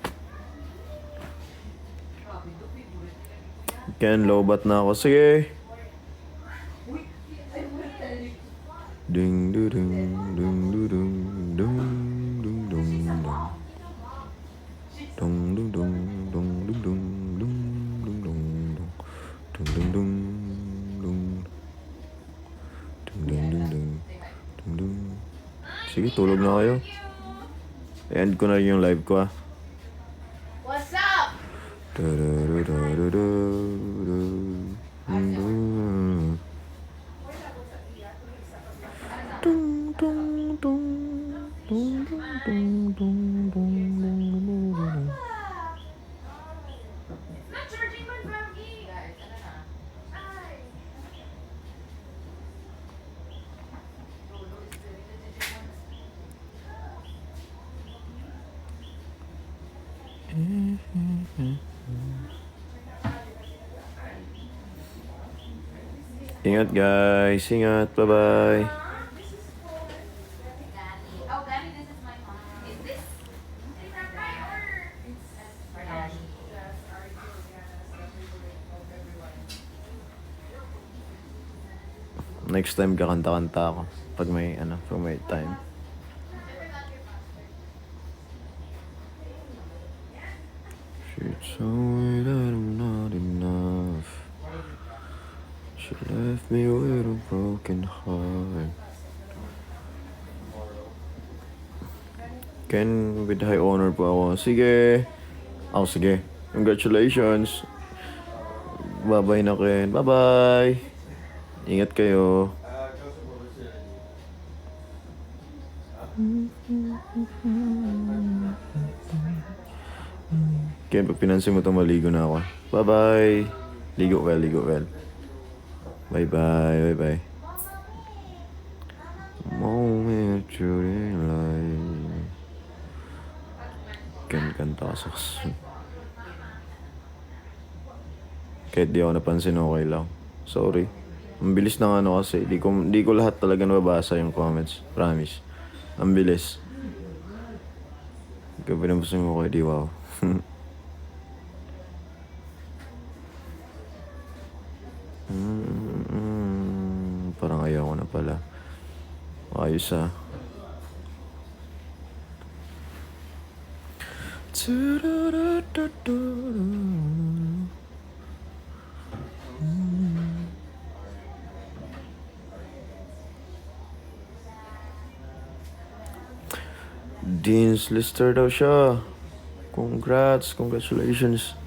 Ken, lobat na ako. Sige. Ding du ding ding du ding ding ding dong dong. Dong dong dong dong dong dong dong dong dong dong dong dong dong dong dong dong dong. Sige, tulog na kayo. I-end ko na rin yung live ko ah. What's up? Not charging my baggy. Guys, ano na? Ay. Ingat guys, ingat, bye-bye. Oh, Gabby, this is my mom. Is this? Is that right or? It's for Daddy. Next time kakanta-kanta ako pag may time. She told me that I'm not enough. She left me with a broken heart. Ken, with high honor po ako. Sige. Sige. Congratulations. Bye-bye na, Ken. Bye-bye. Ingat kayo. Ken, pag pinansin mo ito, maligo na ako. Bye-bye. Ligo well, ligo well. Bye-bye, bye-bye. Moment during life. kanta ka sa kasunod. Kahit di ako napansin, okay lang. Sorry. Ang bilis ng ano kasi. Di ko lahat talaga nababasa yung comments. Promise. Ang bilis. Ikaw pinapasin mo ko, di wow. Parang ayaw ko na pala. Ayos ah. Dean's Lister daw siya. Congratulations.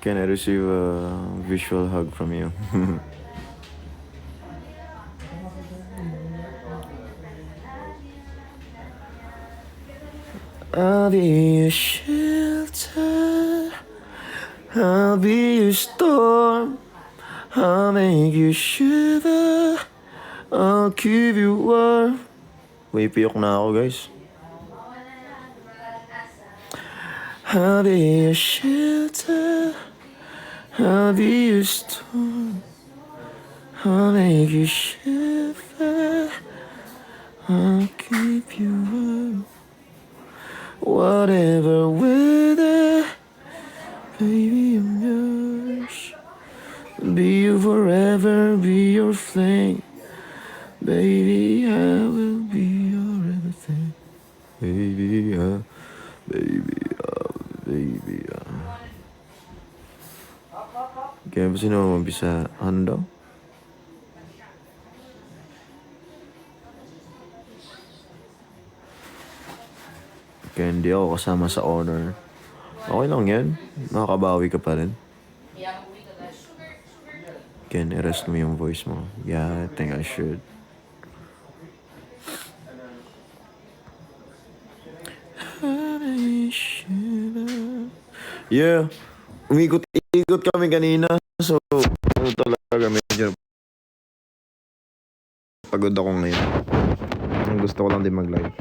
Can I receive a visual hug from you? I'll be your shelter. I'll be your storm. I'll make you shiver. I'll keep you warm. Uy, piyok na ako, guys. I'll be your shelter. I'll be your storm. I'll make you shiver. I'll keep you warm. Whatever weather, baby, I'm yours. Be you forever, be your flame. Baby, I will be your everything. Baby, baby. Kaya ba sino mabisa? Ano daw? Kaya hindi ako kasama sa honor. Okay lang yan. Makakabawi ka pa rin. Ken, i-rest mo yung voice mo. Yeah, I think I should. Yeah. Umikot-ikot kami kanina. So, ano talaga medyo pagod ako ngayon. Gusto ko lang din mag-live.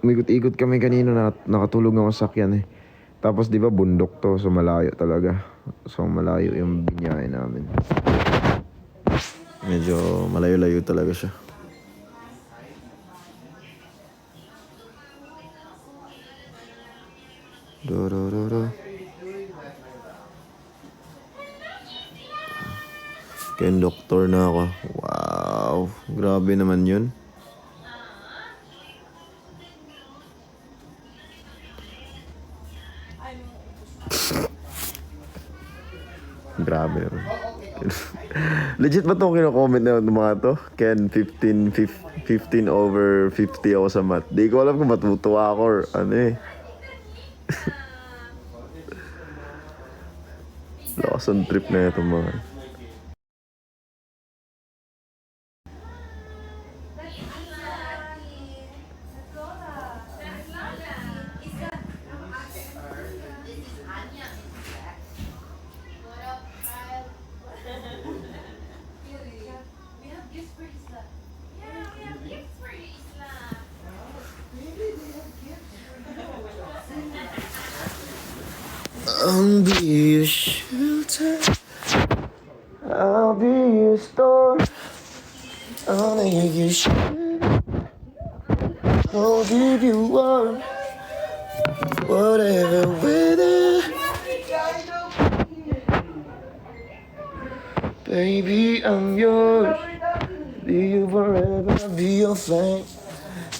Umikot-ikot kami kanina, nakatulog ako sa sakyan eh. Tapos di ba bundok to, so malayo talaga. So malayo yung binyahe namin. Medyo malayo-layo talaga siya. Do. Kaya doktor na ako. Wow, grabe naman yun. Grabe naman. Legit ba itong kino-comment na ng mga to? Ken, 15 over 50 ako sa math. Di ko alam kung matutuwa ako or ano eh. Lakas ang trip na itong mga. I'll be your shelter. I'll be your storm. I'll make you shiver. I'll give you warm. Whatever weather. Baby, I'm yours. Be you forever. Be your flame.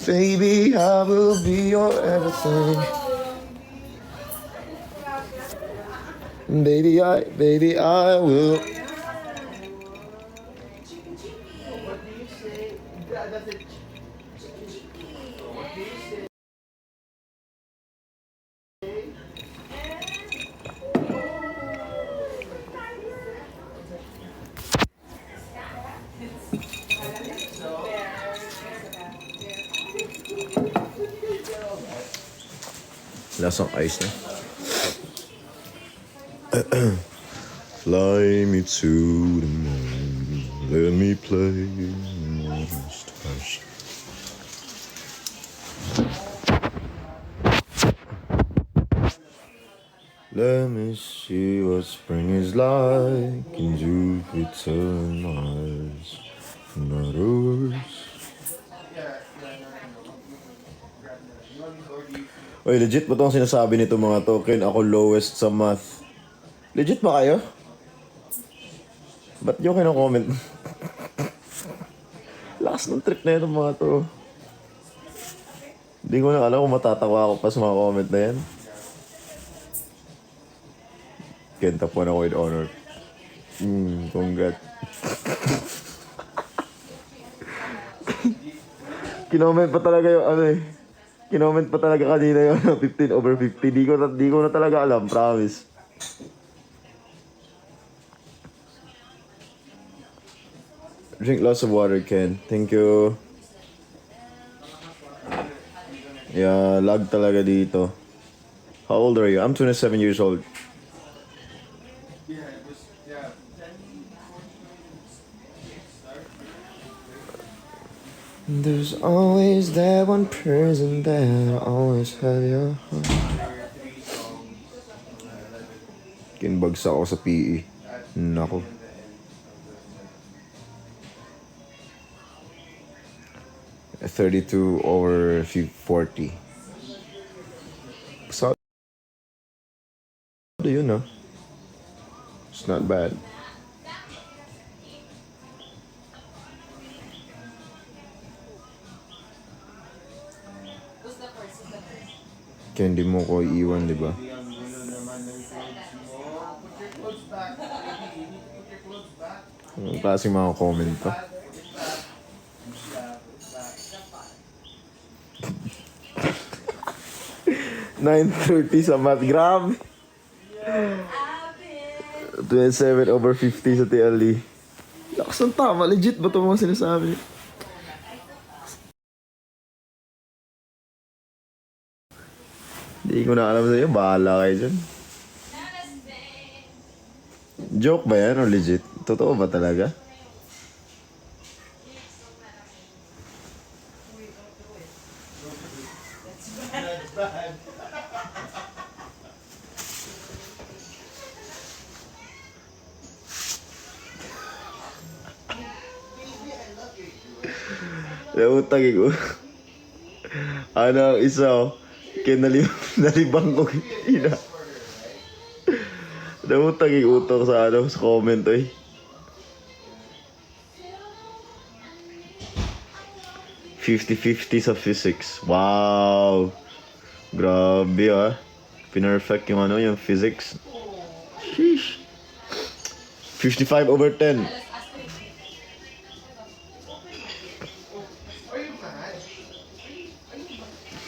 Baby, I will be your everything. Baby, I will. Lasang ice na. Fly me to the moon. Let me play among the stars. Let me see what spring is like in Jupiter and Mars. In other words. Oy, legit ba itong sinasabi nito mga token? Ako lowest sa math. Legit ba kayo? Ba't nyo kino-comment? Lakas ng trip na ito mga to. Hindi ko na alam kung matatawa ako pa sa mga comment na yan. Kenta po na ako with honor. Congrats. Kinoment pa talaga yung ano eh. Kinoment pa talaga kanina yung 15/50. Di ko na talaga alam, promise. Drink lots of water, Ken. Thank you. Yeah, lag talaga dito. How old are you? I'm 27 years old. There's always that one person that always have your heart. Kinbagsak ako sa PE. Nako. A 32/40. So, do you know? It's not bad. Candy mo ko iwan, di ba? Ang klaseng mga comment to. $9.30 sa math. Grabe. 27/50 sa TLE. Lakas ng tama. Legit ba ito mga sinasabi? Hindi ko na alam sa'yo. Bahala kayo dyan. Joke ba yan o legit? Totoo ba talaga? Nautang ko. Ano, isa oh. Nalibang ko ina. Nautang utok sa ano, sa comment eh. $50/50 sa physics. Wow. Grabe ah. Pinerfect yung ano, yung physics. Sheesh. 55/10.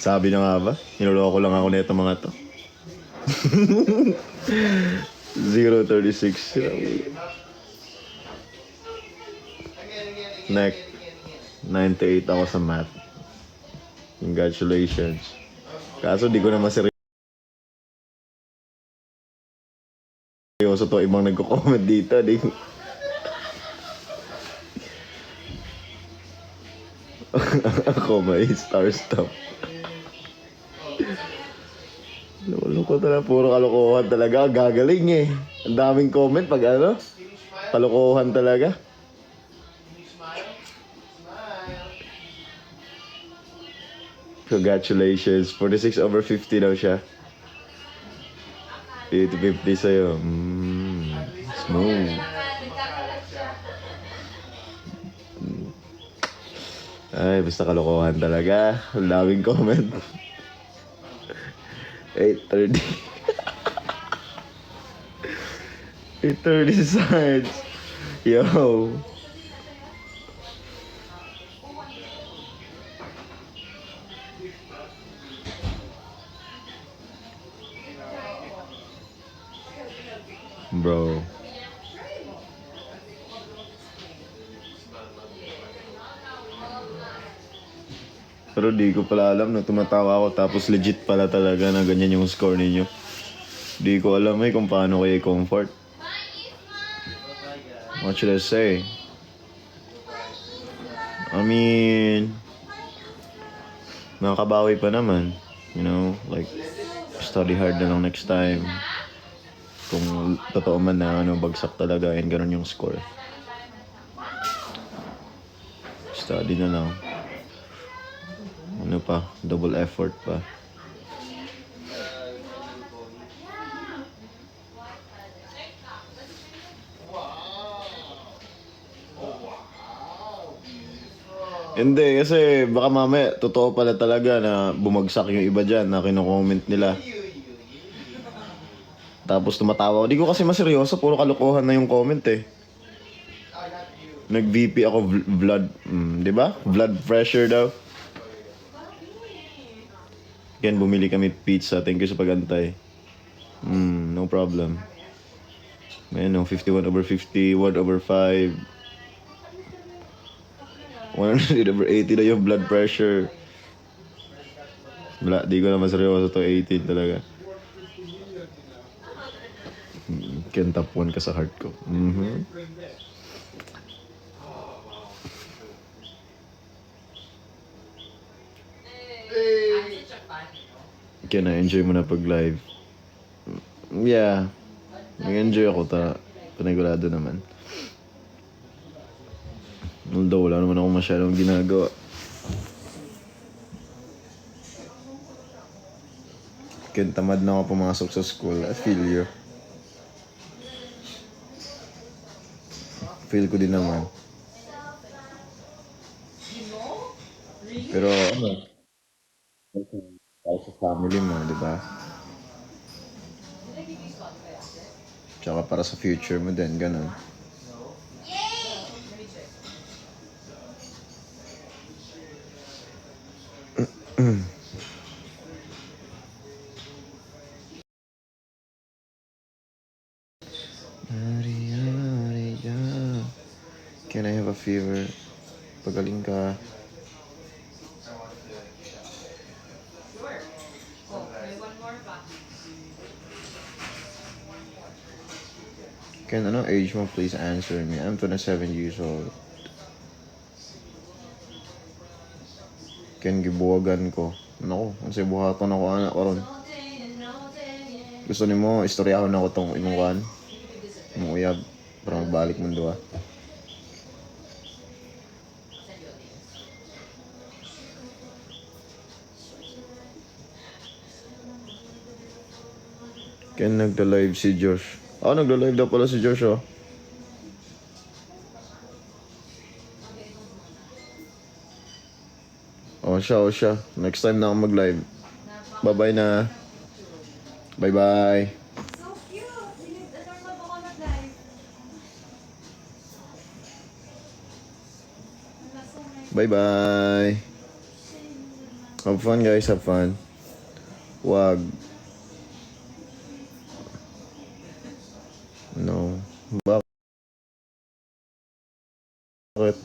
Sabi na nga ba? Niloloko lang ako nito mga to. 0.36. Next. 98 ako sa math. Congratulations. Kaso di ko naman seryoso to ibang nagko-comment dito. Di ko... Ako may star stop. Loko talaga, puro kalokohan talaga. Gagaling eh. Ang daming comment pag ano. Kalokohan talaga. Congratulations. 46/50 daw siya. 80/50 sa'yo. Smooth. Ay, basta kalokohan talaga. Ang daming comment. 8:30. 8:30 sides. Yo. Bro. Pero di ko pala alam na tumatawa ako tapos legit pala talaga na ganyan yung score ninyo. Di ko alam kung paano kayo comfort. What should I say? I mean, makakabawi pa naman. You know, like, study hard na lang next time. Kung totoo man na bagsak talaga and ganun yung score. Study na lang. Ano pa, double effort pa. Hindi, kasi baka mamaya, totoo pala talaga na bumagsak yung iba dyan na kino-comment nila. Tapos tumatawa. Di ko kasi maseryoso, puro kalokohan na yung comment eh. Nag-VP ako, blood, di ba? Blood pressure daw. Yan, bumili kami pizza. Thank you sa pag-antay. No problem. Ayan o, 51/50, 1/5. 100/80 na yung blood pressure. Wala, di ko naman seryoso to 18 talaga. Ken top 1 ka sa heart ko. Ken, na-enjoy mo na pag-live. Yeah. Nag-enjoy ako panigurado naman. Although wala naman ako masyadong ginagawa. Ken, tamad na ako pumasok sa school. I feel you. Feel ko din naman. Pero ano? Para sa family mo, di ba? Tsaka para sa future mo din, ganun. Can I have a fever? Pagaling ka. Ken, ano age mo? Please answer me. I'm 27 years old. Ken, gibuwagan ko. Naku, ang buhaton ako anak ko ron. Gusto ni mo, istoryahon ako tong imong kan. Imong uyab. Para magbalik mundo ah. Ken, nagda-live si Josh. Nagda-live daw pala si Josh, oh. Siya. Next time na ako mag-live. Bye-bye na. Bye-bye. So cute! Normal ba ako nag-live? Bye-bye. Have fun, guys. Have fun. Wag. No. Bakit?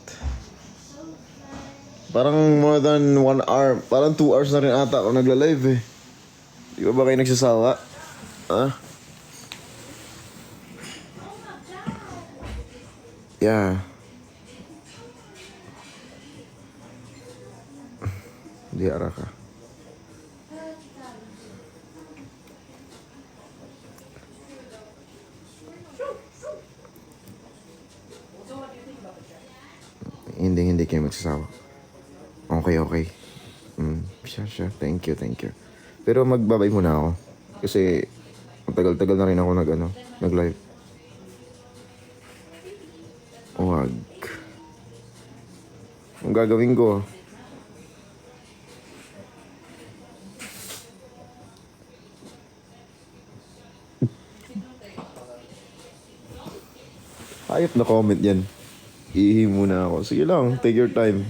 Parang more than 1 hour. Parang 2 hours na rin ata ako nagla-live eh. Di ba kayo nagsasawa? Ha? Yeah. Di ara ka. Hindi kayo magsasawa. Okay. Sure. Thank you. Pero magbabay muna ako. Kasi matagal-tagal na rin ako nag-live. Wag. Ang gagawin ko, hayop na comment yan. Ihi muna ako. Sige lang, take your time.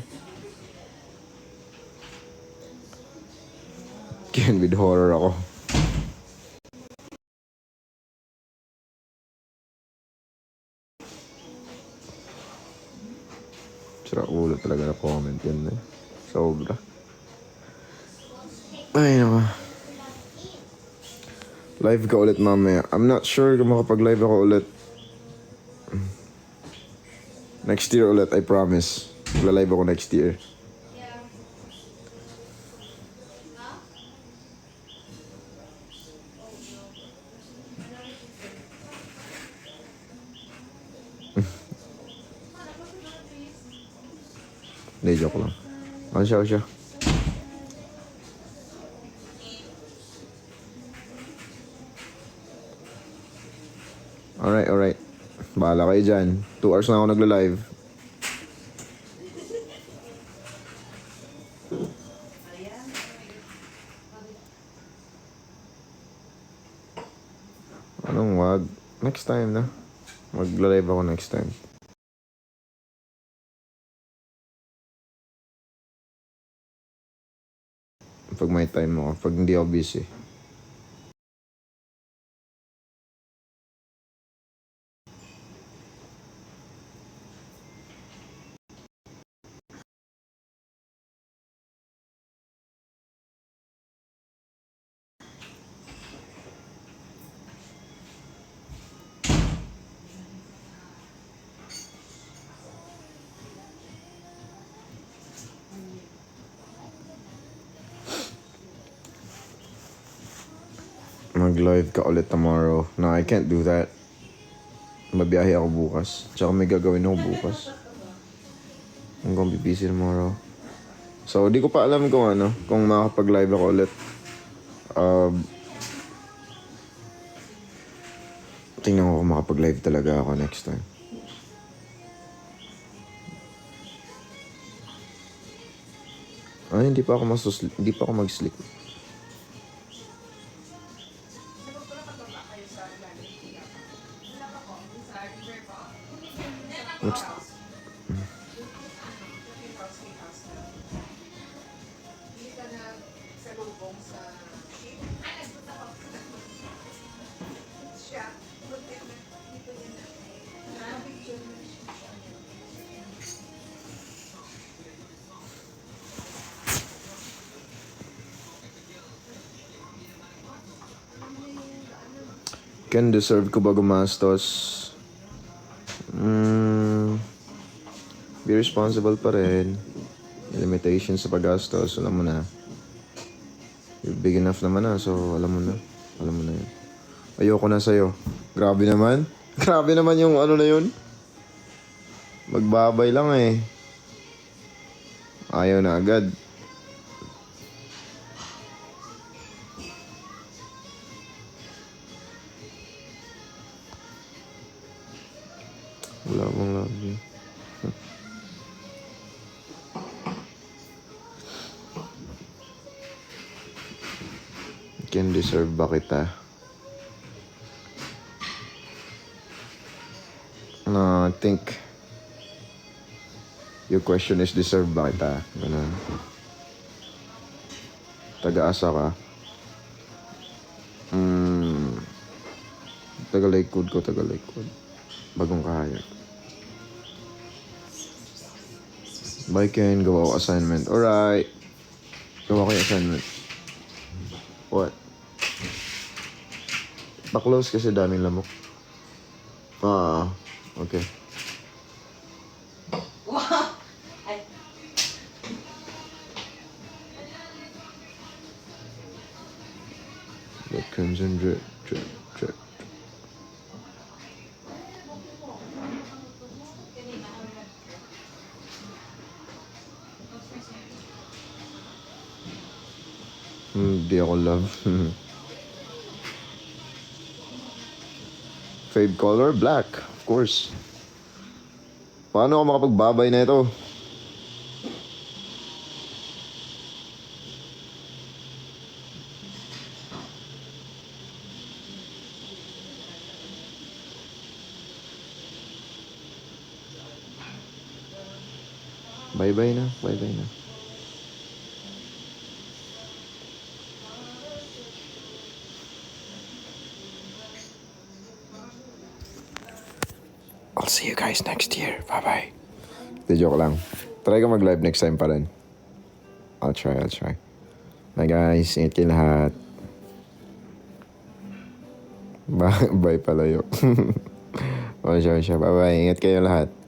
Ken, with horror ako. Sira ulo talaga na comment yan eh. Sobra. Ay naman. Live ka ulit mamaya. I'm not sure kung makapag-live ako ulit. Next year ulit, I promise. Magla-live ako next year. Yeah. Huh? Hindi, joke lang. Ano siya, siya? Alright. Bahala kayo dyan. 2 hours na ako nagla-live. Anong wag? Next time na. Magla-live ako next time. Pag may time ako. Pag hindi ako busy. Mag-live ka ulit tomorrow. No, I can't do that. Mabiyahe ako bukas. Tsaka may gagawin ako bukas. I'm gonna be busy tomorrow. So, di ko pa alam kung ano, kung makakapag-live ako ulit. Tingnan ko kung makapag-live talaga ako next time. Ay, hindi pa ako mag-sleep. Next, Ken, deserve ko ba gumastos? Be responsible pa rin. May limitations sa paggastos. Alam mo na. You're big enough naman na. So, alam mo na. Alam mo na yun. Ayoko na sa'yo. Grabe naman. Grabe naman yung ano na yun. Magbabay lang eh. Ayaw na agad. Wala bang love you. Can deserve ba kita? No, I think your question is deserve ba kita? Ganun. Taga-asa ka? Taga-Lakewood ko, taga-Lakewood. Bagong kahayag. Bye Ken, gawa ko assignment. Alright. Gawa ko yung assignment. What? Pa-close kasi daming lamok. Okay. Wow! Ay, The crimson drip. Hindi ako love. Fave color? Black. Of course. Paano ako makapagbabay na ito? Bye-bye na. Bye-bye na. I'll see you guys next year. Bye-bye. Di joke lang. Try ka mag-live next time pa rin. I'll try. Bye guys. Ingat kayo lahat. Bye palayo. Bye. Bye-bye. Ingat kayo lahat.